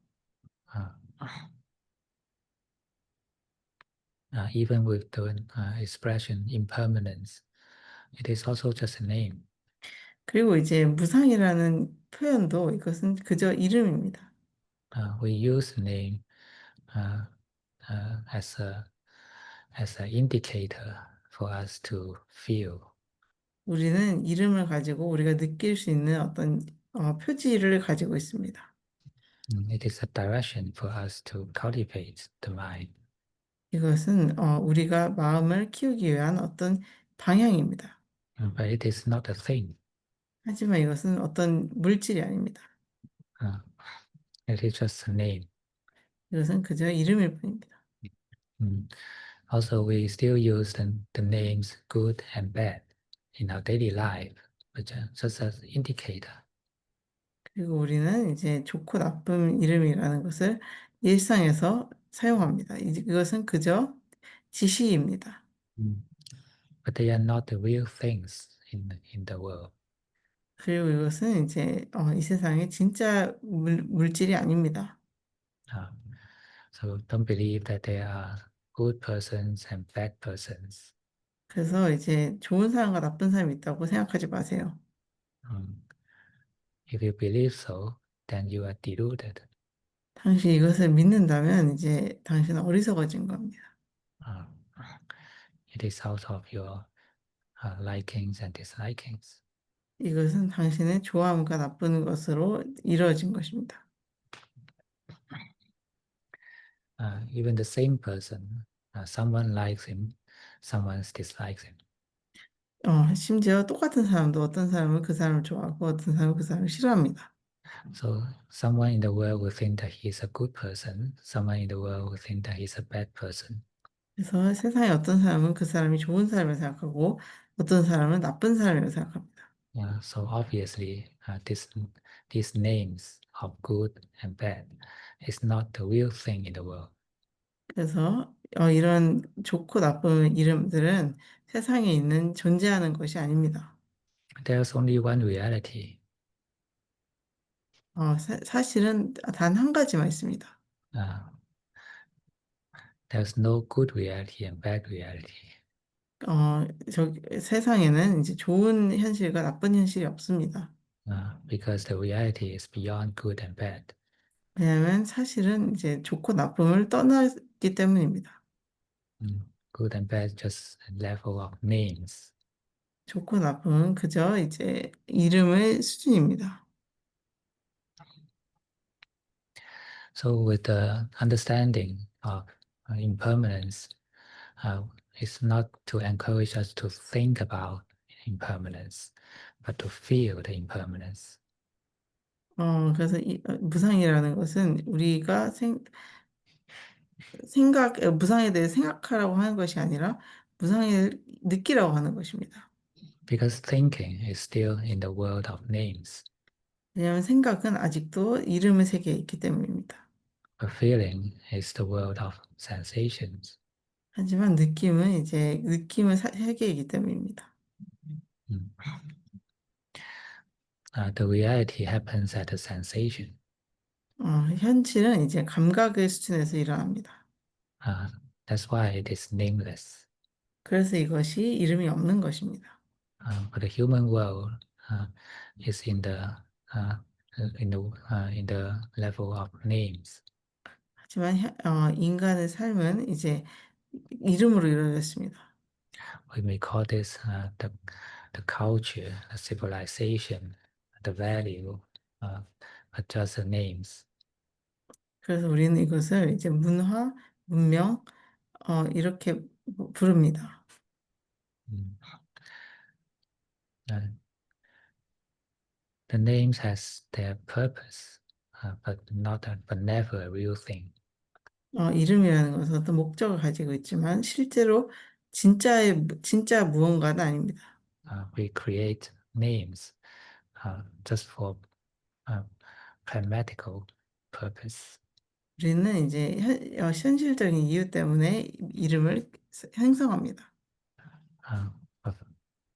Uh, even with the expression impermanence, it is also just a name. 그리고 이제 무상이라는 표현도 이것은 그저 이름입니다. We use name uh, as an indicator for us to feel. 우리는 이름을 가지고 우리가 느낄 수 있는 어떤 표지를 가지고 있습니다. It is a direction for us to cultivate the mind. 이것은 우리가 마음을 키우기 위한 어떤 방향입니다. But it is not a thing. 하지만 이것은 어떤 물질이 아닙니다. Uh, it is just a name. 이것은 그저 이름일 뿐입니다. Mm. Also, we still use the names good and bad in our daily life, but just as indicator. 그리고 우리는 이제 좋고 나쁜 이름이라는 것을 일상에서 사용합니다. 이것은 그저 지시입니다. Mm. But they are not the real things in the world. 그리고 이것은 이제 이 세상의 진짜 물질이 아닙니다. Uh, so don't believe that there are good persons and bad persons. 그래서 이제 좋은 사람과 나쁜 사람이 있다고 생각하지 마세요. Um, if you believe so, then you are deluded. 당신이 이것을 믿는다면 이제 당신은 어리석어진 겁니다. Uh, it is out of your likings and dislikings. 이것은 당신의 좋아함과 나쁜 것으로 이루어진 것입니다. Even the same person, someone likes him, someone dislikes him. 심지어 똑같은 사람도 어떤 사람은 그 사람을 좋아하고 어떤 사람은 그 사람을 싫어합니다. So someone in the world will think that he is a good person, someone in the world will think that he's a bad person. 그래서 세상에 어떤 사람은 그 사람이 좋은 사람을 생각하고 어떤 사람은 나쁜 사람이라고 생각합니다. So obviously, these names of good and bad is not the real thing in the world. 그래서 이런 좋고 나쁜 이름들은 세상에 있는 존재하는 것이 아닙니다. There's only one reality. 사실은 단 한 가지만 있습니다. Uh, there's no good reality and bad reality. 세상에는 이제 좋은 현실과 나쁜 현실이 없습니다. Because the reality is beyond good and bad. 왜냐하면 사실은 이제 좋고 나쁨을 떠났기 때문입니다. Good and bad just a level of names. 좋고 나쁨은 그저 이제 이름의 수준입니다. So with the understanding of impermanence, it's not to encourage us to think about impermanence, but to feel the impermanence. 그래서 무상이라는 것은 우리가 무상에 대해 생각하라고 하는 것이 아니라 무상을 느끼라고 하는 것입니다. Because thinking is still in the world of names, 왜냐하면 생각은 아직도 이름의 세계에 있기 때문입니다. but feeling is the world of sensations. 하지만 느낌은 이제 느낌의 세계이기 때문입니다. Mm. The reality happens at the sensation. 현실은 이제 감각의 수준에서 일어납니다. Uh, that's why it is nameless. 그래서 이것이 이름이 없는 것입니다. But the human world is uh, in the level of names. 하지만 인간의 삶은 이제 이름으로 이루어졌습니다. We may call this the culture, the civilization, the value, but just the names. 그래서 우리는 이것을 이제 문화, 문명, 이렇게 부릅니다. Mm. Uh, the names has their purpose, but never a real thing. 이름이라는 것은 어떤 목적을 가지고 있지만 실제로 진짜 무언가는 아닙니다. We create names just for uh, pragmatical purpose. 우리는 이제 현실적인 이유 때문에 이름을 형성합니다. Uh, but,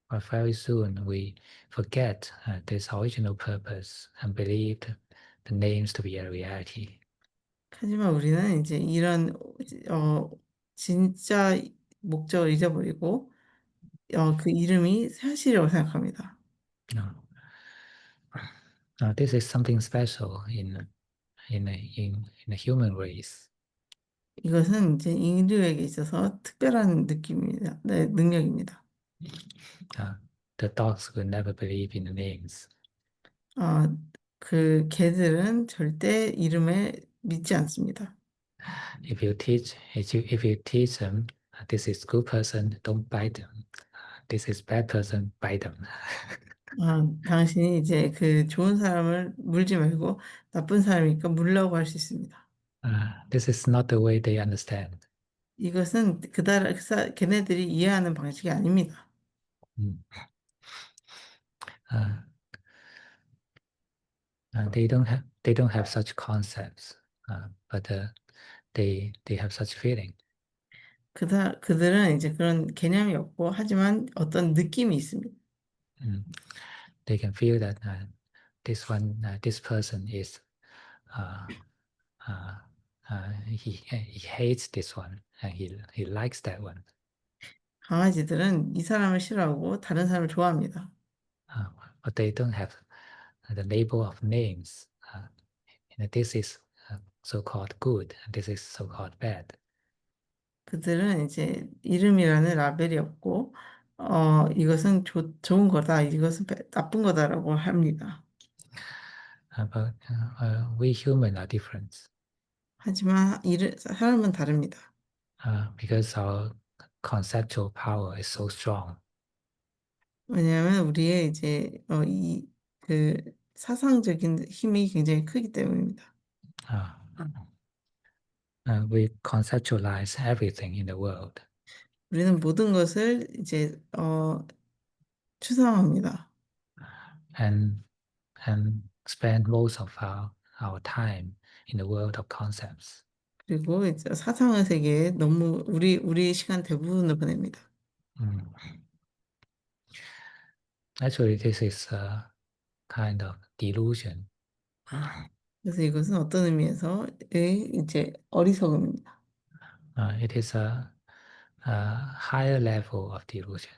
but very soon we forget this original purpose and believed the names to be a reality. 하지만 우리는 이제 이런 진짜 목적을 잊어버리고 그 이름이 사실이라고 생각합니다. No. This is something special in the human race. 이것은 이제 인류에게 있어서 특별한 느낌입니다. 네, 능력입니다. The dogs will never believe in the names. 어, 그 개들은 절대 이름에 믿지 않습니다. If you teach them, this is good person, don't bite them. This is bad person, bite them. 아, 당신이 이제 그 좋은 사람을 물지 말고 나쁜 사람이니까 물라고 할 수 있습니다. This is not the way they understand. 이것은 걔네들이 이해하는 방식이 아닙니다. Mm. Uh, they don't have such concepts, but they have such feeling. 그들은 이제 그런 개념이 없고 하지만 어떤 느낌이 있습니다. Mm. They can feel that this person is uh, uh, he hates this one and he likes that one. 강아지들은 이 사람을 싫어하고 다른 사람을 좋아합니다. Uh, but they don't have the label of names. This is so-called good and this is so-called bad. 그들은 이제 이름이라는 라벨이 없고, 이것은 좋은 거다, 이것은 나쁜 거다라고 합니다. But we human are different 하지만 사람은 다릅니다. because our conceptual power is so strong. 왜냐하면 우리의 이제 그 사상적인 힘이 굉장히 크기 때문입니다. Uh, we conceptualize everything in the world. 우리는 모든 것을 이제 추상합니다. and and spend most of our time in the world of concepts. 그리고 이제 사상의 세계에 너무 우리 시간 대부분을 보냅니다. Mm. Actually, this is a kind of delusion. 그래서 이것은 어떤 의미에서의 이제 어리석음입니다. It is a higher level of delusion.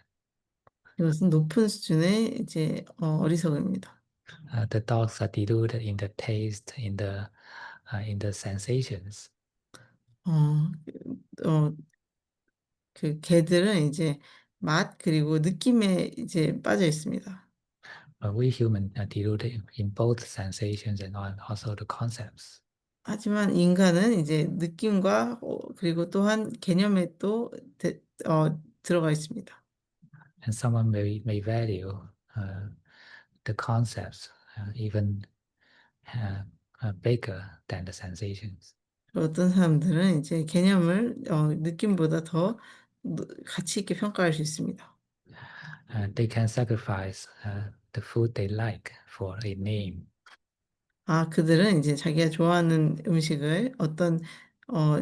이것은 높은 수준의 이제 어리석음입니다. The dogs are deluded in the taste, in the sensations. 어, 어, 그 개들은 이제 맛 그리고 느낌에 이제 빠져 있습니다. But we human are deluded in both sensations and also the concepts. 하지만 인간은 이제 느낌과 그리고 또한 개념에 또 들어가 있습니다. And someone may value uh, the concepts even uh, bigger than the sensations. 어떤 사람들은 이제 개념을 느낌보다 더 가치 있게 평가할 수 있습니다. They can sacrifice the food they like for a name, 아, 그들은 이제 자기가 좋아하는 음식을 어떤 어,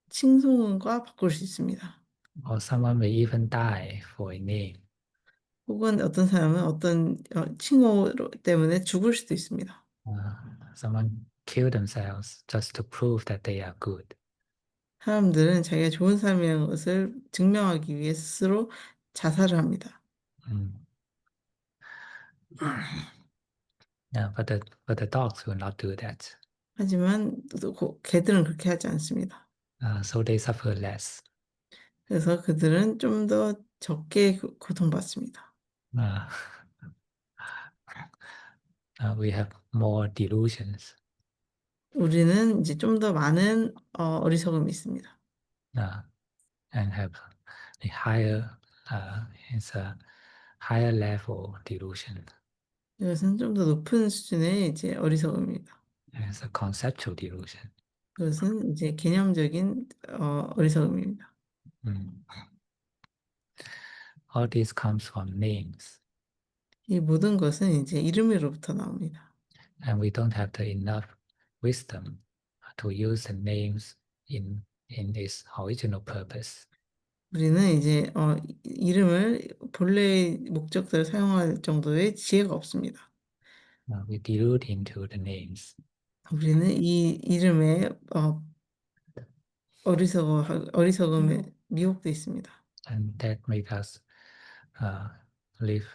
칭송과 바꿀 수 있습니다. or someone may even die for a name. 혹은 어떤 사람은 어떤 칭호 때문에 죽을 수도 있습니다. Someone kill themselves just to prove that they are good. 사람들은 자기가 좋은 사람이라는 것을 증명하기 위해 스스로 자살을 합니다. Mm. Yeah, but the dogs will not do that. 하지만 또 개들은 그렇게 하지 않습니다. So they suffer less. 그래서 그들은 좀 더 적게 고통받습니다. Uh, we have more delusions 우리는 이제 좀 더 많은 어리석음이 있습니다. uh, and have a higher, it's a higher level delusion. 이것은 좀 더 높은 수준의 이제 어리석음입니다. It's a conceptual delusion. 그것은 이제 개념적인 어리석음입니다. Mm. All this comes from names, 이 모든 것은 이제 이름으로부터 나옵니다. and we don't have the enough wisdom to use the names in its original purpose. 우리는 이제 이름을 본래의 목적대로 사용할 정도의 지혜가 없습니다. We delude into the names, 우리는 이 이름에 어리석음에 미혹돼 있습니다. and that make us uh, live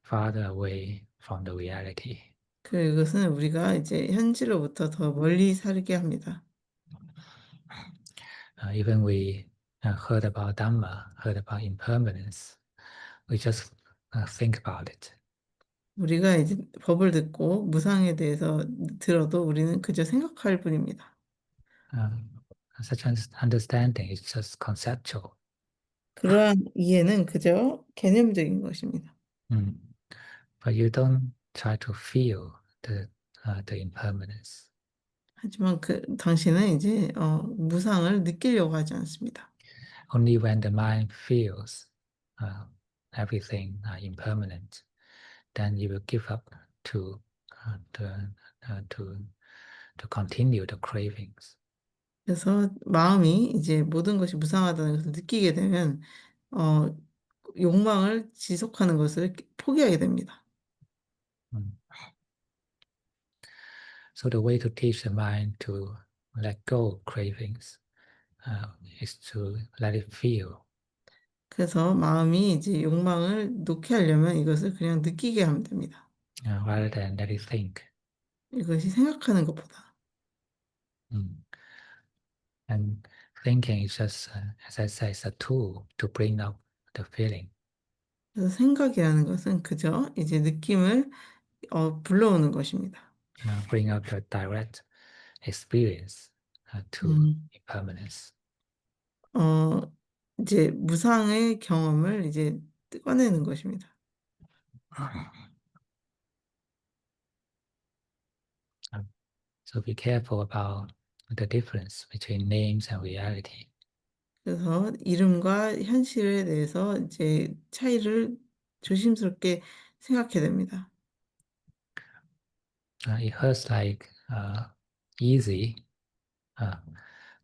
farther away from the reality. 그것은 우리가 이제 현실로부터 더 멀리 살게 합니다. Even we heard about Dhamma, heard about impermanence, we just think about it. 우리가 이제 법을 듣고 무상에 대해서 들어도 우리는 그저 생각할 뿐입니다. Such understanding is just conceptual. 그러한 이해는 그저 개념적인 것입니다. Mm. But you don't try to feel the impermanence. 하지만 당신은 이제 무상을 느끼려고 하지 않습니다. Only when the mind feels everything impermanent, then you will give up to uh, the uh, to to continue the cravings. 그래서 마음이 이제 모든 것이 무상하다는 것을 느끼게 되면 어, 욕망을 지속하는 것을 포기하게 됩니다. Mm. So the way to teach the mind to let go of cravings is to let it feel 그래서 마음이 이제 욕망을 놓게 하려면 이것을 그냥 느끼게 하면 됩니다. rather than let it think. 이것이 생각하는 것보다. Mm. And thinking is just, as I say, is a tool to bring up the feeling, 그래서 생각이라는 것은 그저 이제 느낌을 불러오는 것입니다. bring up the direct experience to 음. impermanence. 어, 이제 무상의 경험을 이제 꺼내는 것입니다. Um, So be careful about the difference between names and reality. 그래서 이름과 현실에 대해서 이제 차이를 조심스럽게 생각해야 됩니다. It hurts like easy, uh,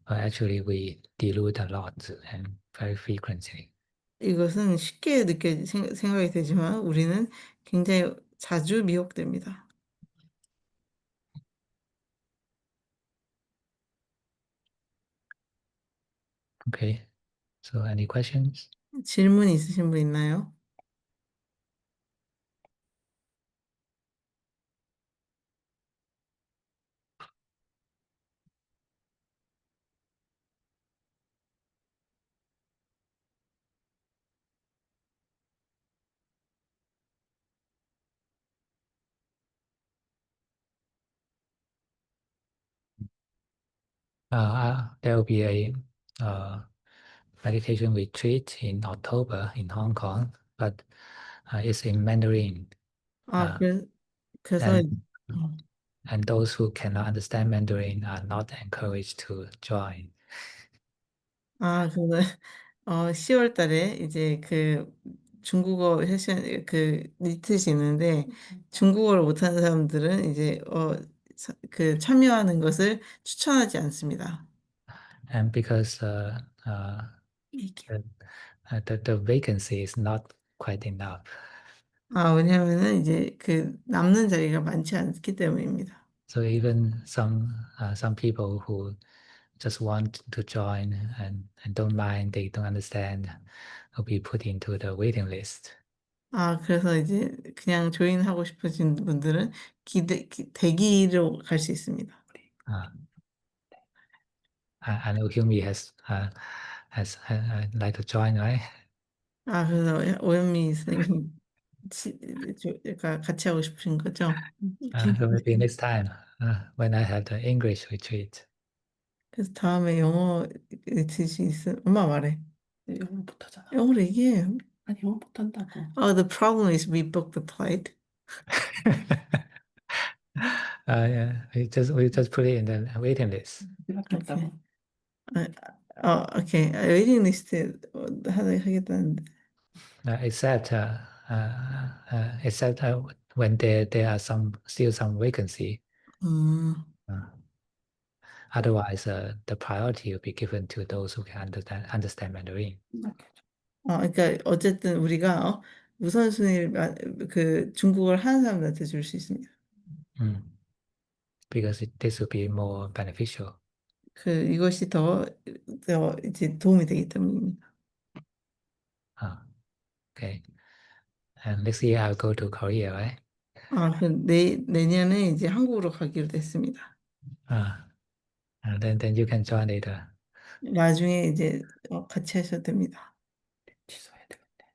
but actually we delude a lot and very frequently. 이것은 쉽게 생각이 되지만 우리는 굉장히 자주 미혹됩니다. Okay, so any questions? 질문 있으신 분 있나요? There will be a uh, meditation retreat in October in Hong Kong, but it's in Mandarin. 아, Uh, 그래서 and 어, and those who cannot understand Mandarin are not encouraged to join. 그거 10월 달에 이제 중국어 세션 리트릿이 있는데 중국어를 못하는 사람들은 이제 참여하는 것을 추천하지 않습니다. And because the, the vacancy is not quite enough. 왜냐하면은 이제 남는 자리가 많지 않기 때문입니다. So even some people who just want to join and don't mind, they don't understand, will be put into the waiting list. 그래서 이제 그냥 조인하고 싶으신 분들은 대기로 갈 수 있습니다. Uh, I know Hyumi has like to join, right? 그래서 오현미 선생님 그러니까 같이 하고 싶으신 거죠? So maybe next time when I have the English retreat. 그래서 다음에 영어 리트릿이 엄마 말해. 영어 못하잖아. 영어로 얘기해. 아니, 영어 못한다고. The problem is we booked the flight. Yeah, we just put it in the waiting list. 생각했다고. 오케이. 오케이. 웨이팅 리스트 하겠다는데. Except when there are still some vacancy. 음, Uh, Otherwise, the priority will be given to those who can understand Mandarin. 그러니까 어쨌든 우리가 우선순위를 중국어를 하는 사람들한테 줄 수 있습니다. Mm. Because this will be more beneficial. 이것이 더 이제 도움이 되기 때문입니다. Okay. And next year I'll go to Korea, right? 내년에 이제 한국으로 가기로 됐습니다. And then you can join later. 나중에 이제 같이 하셔도 됩니다. 취소해야 되겠네.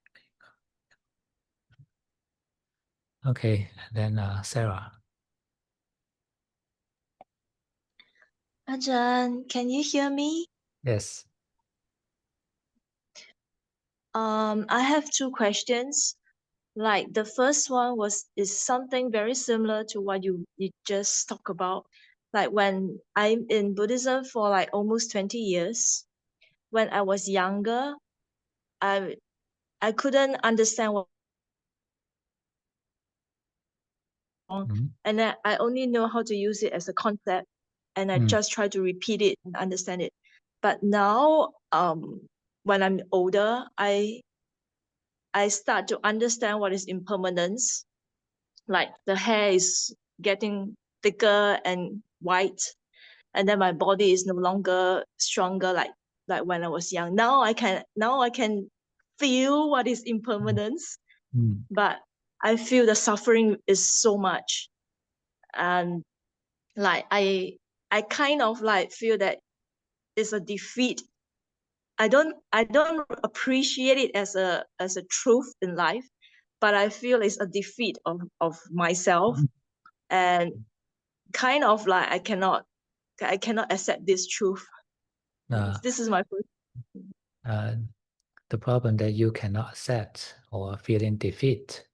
Okay, then Sarah. Ajahn, can you hear me? Yes. I have two questions. Like the first one is something very similar to what you just talked about. Like when I'm in Buddhism for like almost 20 years, when I was younger, I couldn't understand what Mhm. and I only know how to use it as a concept, and I just try to repeat it and understand it. But now, when I'm older, I start to understand what is impermanence. Like the hair is getting thicker and white, and then my body is no longer stronger like when I was young. Now I can feel what is impermanence, but I feel the suffering is so much. And like I kind of like feel that it's a defeat. I don't appreciate it as a truth in life, but I feel it's a defeat of myself, and kind of like I cannot accept this truth. This is my first. The problem that you cannot accept or feeling defeat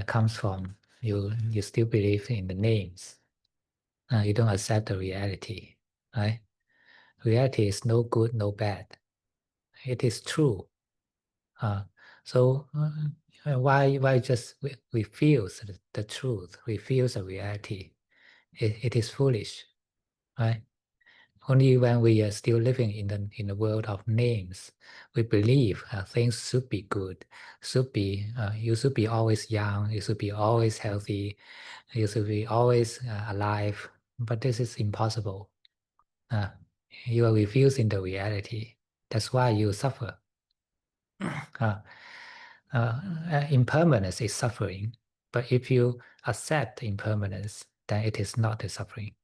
comes from you still believe in the names. You don't accept the reality, right? Reality is no good, no bad. It is true. So why just refuse the truth, refuse the reality? It is foolish, right? Only when we are still living in the world of names, we believe things should be good, you should be always young, you should be always healthy, you should be always alive. But this is impossible. You are refusing the reality. That's why you suffer. Impermanence is suffering, but if you accept impermanence, then it is not the suffering.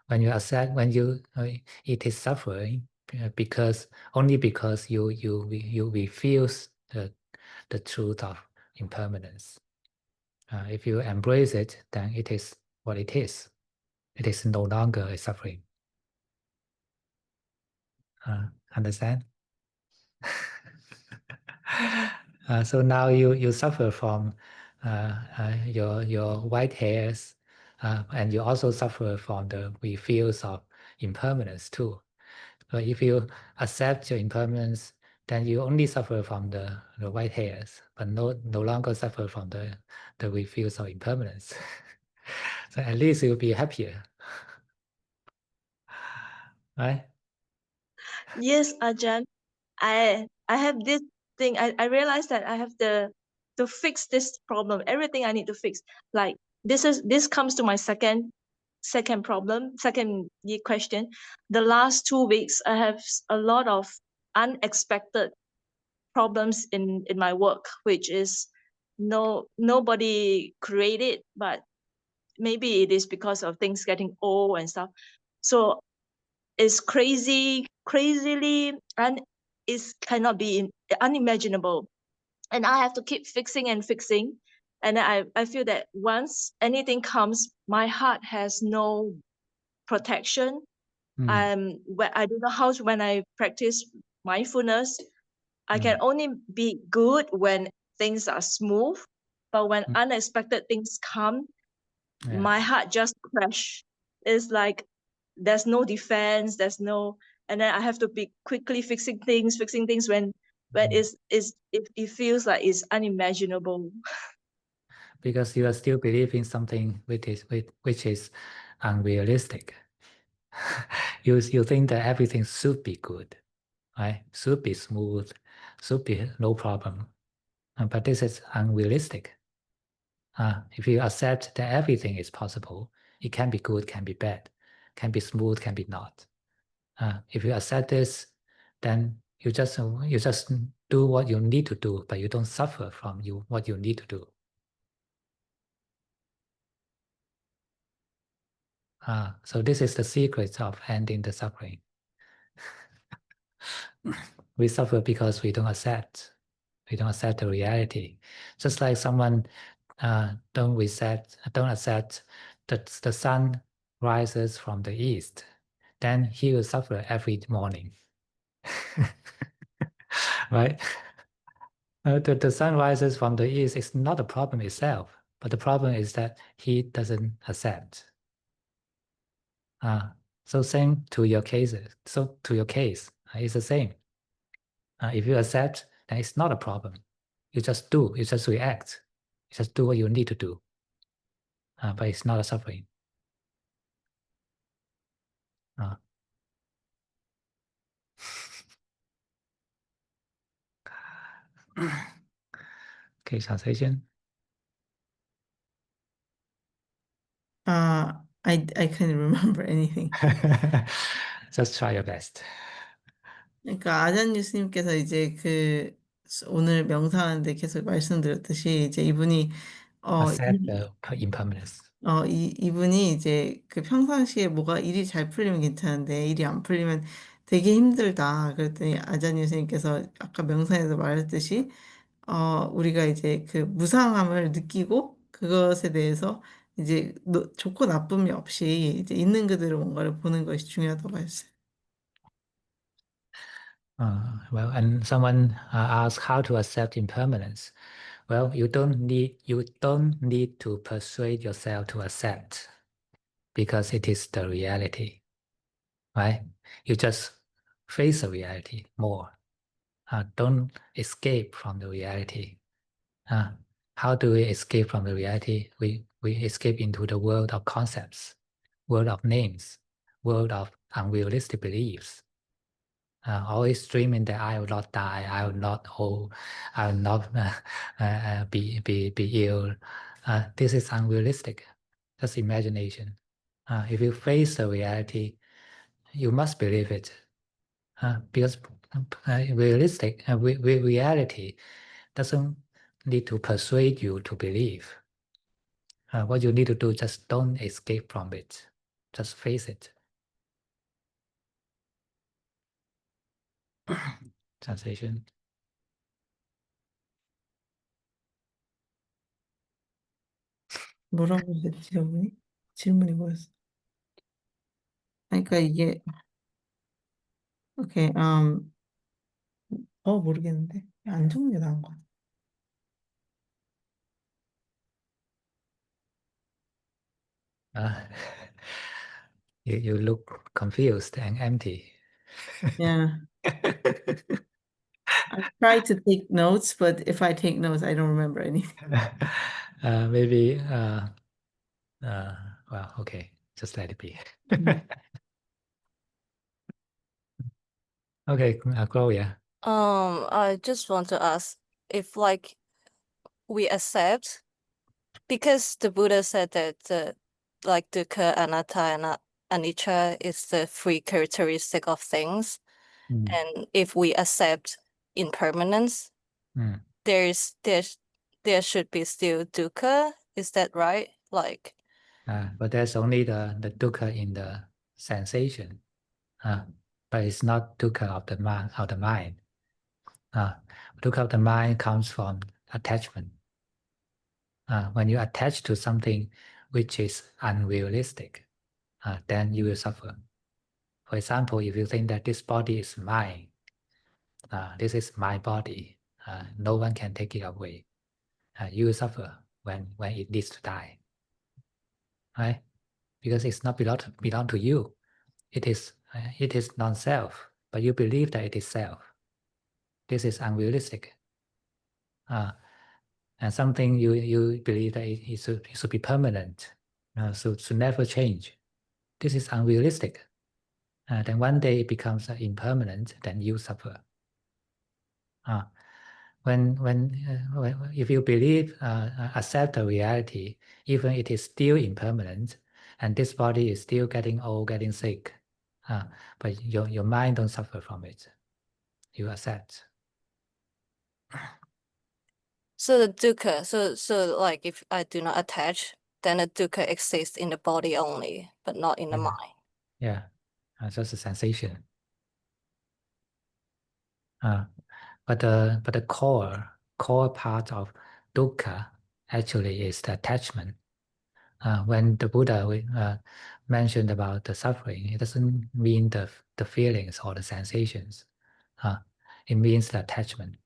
When you accept, it is suffering because you refuse the truth of impermanence. If you embrace it, then it is what it is. It is no longer a suffering. Understand? So now you suffer from your white hairs, and you also suffer from the refuse of impermanence too. But if you accept your impermanence, then you only suffer from the white hairs, but no longer suffer from the refuse of impermanence. So at least you'll be happier, right? Yes, Ajahn. I have this thing. I realized that I have to fix this problem. Everything I need to fix. Like this comes to my second problem, second question. The last 2 weeks, I have a lot of unexpected problems in my work, which is nobody created, but maybe it is because of things getting old and stuff. So it's crazily, and it cannot be unimaginable. And I have to keep fixing and fixing. And I feel that once anything comes, my heart has no protection. I don't know how when I practice mindfulness, I can only be good when things are smooth, but when unexpected things come, my heart just crash. It's like there's no defense, and then I have to be quickly fixing things when it feels like it's unimaginable. Because you are still believing something which is unrealistic. You think that everything should be good, right? Should be smooth, should be no problem. But this is unrealistic. If you accept that everything is possible, it can be good, can be bad, can be smooth, can be not. If you accept this, then you just do what you need to do, but you don't suffer from what you need to do. So this is the secret of ending the suffering. We suffer because we don't accept. We don't accept the reality. Just like someone don't accept that the sun rises from the east, then he will suffer every morning. Right? The sun rises from the east is not a problem itself, but the problem is that he doesn't accept. So same to your cases. So to your case, it's the same. If you accept, then it's not a problem. You just do. You just react. You just do what you need to do. But it's not a suffering. Okay, translation. I can't remember anything. Just try your best. 그러니까 아잔 뉴스님께서 이제 그 오늘 명상하는데 계속 말씀드렸듯이 이제 이분이 Accept the impermanence. 이분이 이제 그 평상시에 뭐가 일이 잘 풀리면 괜찮은데 일이 안 풀리면 되게 힘들다. 그랬더니 아잔 교수님께서 아까 명상에서 말했듯이 우리가 이제 그 무상함을 느끼고 그것에 대해서 이제 좋고 나쁨이 없이 이제 있는 그대로 뭔가를 보는 것이 중요하다고 했어요. Well, and someone asked how to accept impermanence. Well, you don't need to persuade yourself to accept, because it is the reality, right? You just face the reality more. Don't escape from the reality. How do we escape from the reality? We escape into the world of concepts, world of names, world of unrealistic beliefs. Always dreaming that I will not die, I will not old, I will not be ill. This is unrealistic. That's imagination. If you face the reality, you must believe it, because reality doesn't need to persuade you to believe. What you need to do, just don't escape from it. Just face it. Translation. 뭐라고 했지, 저분이? 질문이 뭐였어? 그러니까 이게 오케이, 모르겠는데 안 좋은 게 나은 것 같아. You look confused and empty. Yeah. I try to take notes, but if I take notes, I don't remember anything. Maybe, well, okay, just let it be. Okay, Gloria. I just want to ask if like we accept, because the Buddha said that like dukkha, anatta, and anicca is the three characteristic of things, and if we accept impermanence, there should be still dukkha. Is that right? Like, But there's only the dukkha in the sensation, but it's not dukkha of the mind. Dukkha of the mind comes from attachment. When you attach to something which is unrealistic, then you will suffer. For example, if you think that this body is mine, this is my body, no one can take it away, you will suffer when it needs to die, right? Because it's not belong to you. It is non-self, but you believe that it is self. This is unrealistic. And something you believe that it should be permanent, should never change. This is unrealistic. Then one day it becomes impermanent, then you suffer. If you believe, accept the reality, even it is still impermanent, and this body is still getting old, getting sick, but your mind don't suffer from it. You accept. so the dukkha, so like if I do not attach, then the dukkha exists in the body only, but not in the mind. Yeah, just a sensation. But the core core part of dukkha actually is the attachment. When the Buddha mentioned about the suffering, it doesn't mean the feelings or the sensations. It means the attachment,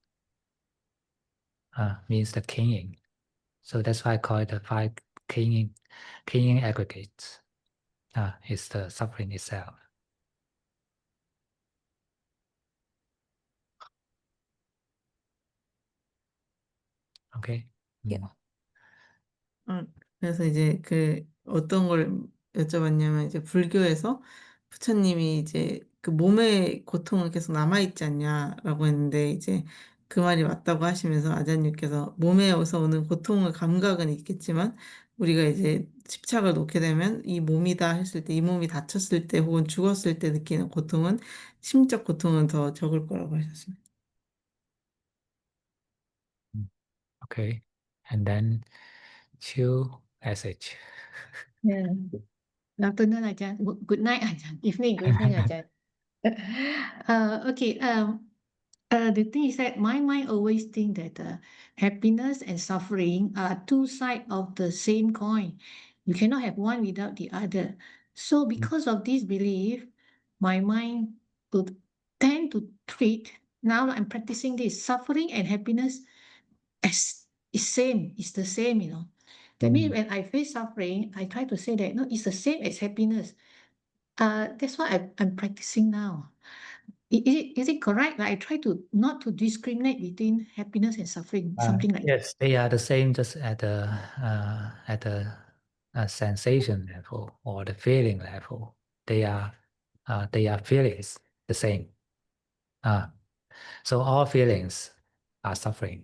means the clinging. So that's why I call it the 5 clinging aggregates. It's the suffering itself. Okay. Yeah. 그래서 이제 그 어떤 걸 여쭤봤냐면 이제 불교에서 부처님이 이제 그 몸의 고통은 계속 남아있지 않냐라고 했는데 이제 그 말이 맞다고 하시면서 아자님께서 몸에서 오는 고통의 감각은 있겠지만 우리가 이제 집착을 놓게 되면 이 몸이다 했을 때 이 몸이 다쳤을 때 혹은 죽었을 때 느끼는 고통은 심적 고통은 더 적을 거라고 하셨습니다. Okay. And then Chiu SH. Yeah. Good afternoon, Ajahn. Good night, Ajahn. Evening, good evening, Ajahn. Okay. The thing is that my mind always think that happiness and suffering are two sides of the same coin. You cannot have one without the other. So because of this belief, my mind would tend to treat, now I'm practicing this, suffering and happiness as is same, it's the same, you know. That means when I face suffering, I try to say that no, it's the same as happiness. That's what I'm practicing now. Is it correct? Like I try to not to discriminate between happiness and suffering, something like that. Yes, they are the same, just at the sensation level or the feeling level. They are feelings the same. So all feelings are suffering.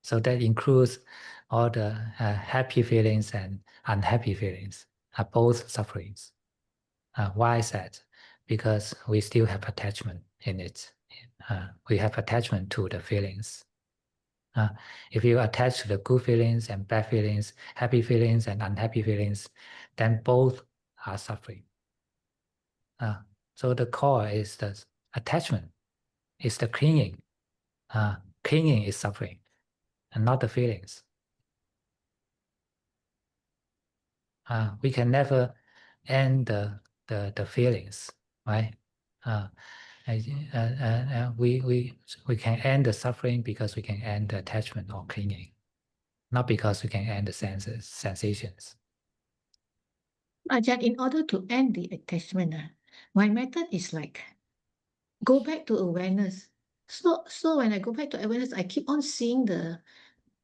So that includes all the happy feelings and unhappy feelings are both sufferings. Why is that? Because we still have attachment in it. We have attachment to the feelings. If you attach to the good feelings and bad feelings, happy feelings and unhappy feelings, then both are suffering. So the core is the attachment, is the clinging. Clinging is suffering, and not the feelings. We can never end the feelings, right? We can end the suffering because we can end the attachment or clinging, not because we can end the sensations. Ajahn, in order to end the attachment, my method is like go back to awareness. So when I go back to awareness, I keep on seeing the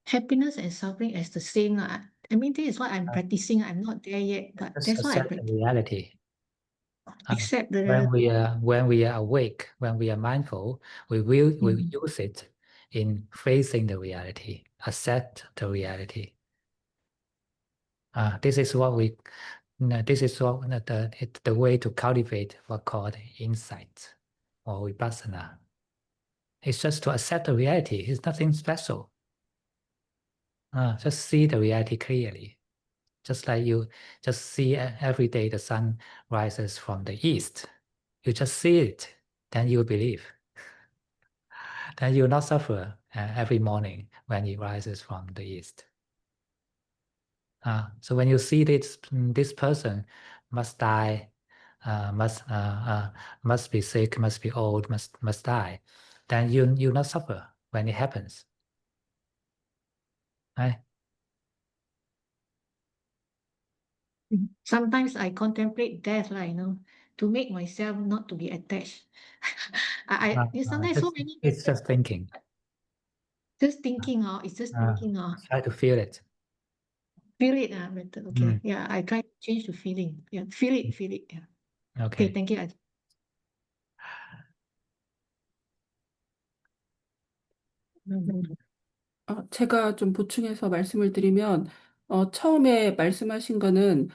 happiness and suffering as the same. I mean, this is what I'm practicing. I'm not there yet, but Just that's what I accept the practice. reality. Accept the When we are awake, when we are mindful, we will use it in facing the reality, accept the reality. This is what the way to cultivate what's called insight or vipassana. It's just to accept the reality. It's nothing special. Just see the reality clearly. Just like you just see every day the sun rises from the east. You just see it, then you believe. Then you'll not suffer every morning when it rises from the east. So when you see this person must die, must be sick, must be old, must die, then you not suffer when it happens. Right? Sometimes I contemplate death, like, to make myself not to be attached. Sometimes so many. It's just thinking. Just thinking, it's just thinking, Try to feel it. feel it, better. Okay, yeah, I try to change the feeling. Yeah, feel it, yeah. Okay, Okay. thank you. 제가 좀 보충해서 말씀을 드리면, 처음에 말씀하신 거는,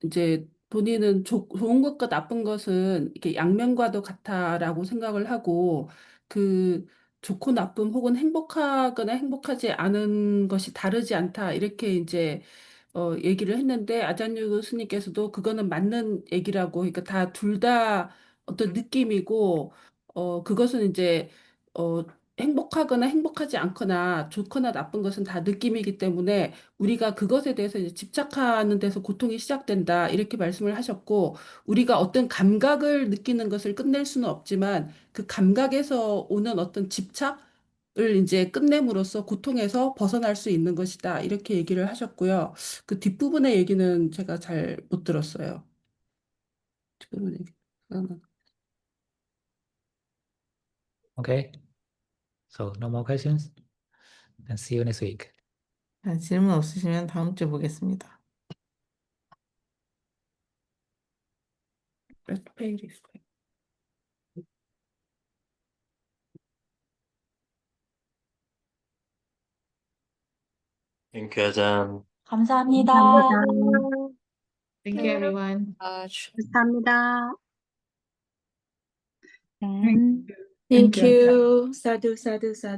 이제 본인은 좋은 것과 나쁜 것은 이렇게 양면과도 같다라고 생각을 하고, 그 좋고 나쁨 혹은 행복하거나 행복하지 않은 것이 다르지 않다. 이렇게 이제, 얘기를 했는데, 아잔유 교수님께서도 그거는 맞는 얘기라고, 그러니까 둘 다 어떤 느낌이고, 그것은 이제, 행복하거나 행복하지 않거나 좋거나 나쁜 것은 다 느낌이기 때문에 우리가 그것에 대해서 이제 집착하는 데서 고통이 시작된다. 이렇게 말씀을 하셨고, 우리가 어떤 감각을 느끼는 것을 끝낼 수는 없지만 그 감각에서 오는 어떤 집착을 이제 끝냄으로써 고통에서 벗어날 수 있는 것이다. 이렇게 얘기를 하셨고요. 그 뒷부분의 얘기는 제가 잘 못 들었어요. 뒷부분 얘기. Okay. So no more questions. And see you next week. 질문 없으시면 다음 주에 보겠습니다. Let's pay this. Thank you, 아잔. 감사합니다. Thank you, everyone. 감사합니다. Thank Thank you. you. 사두, 사두, 사두.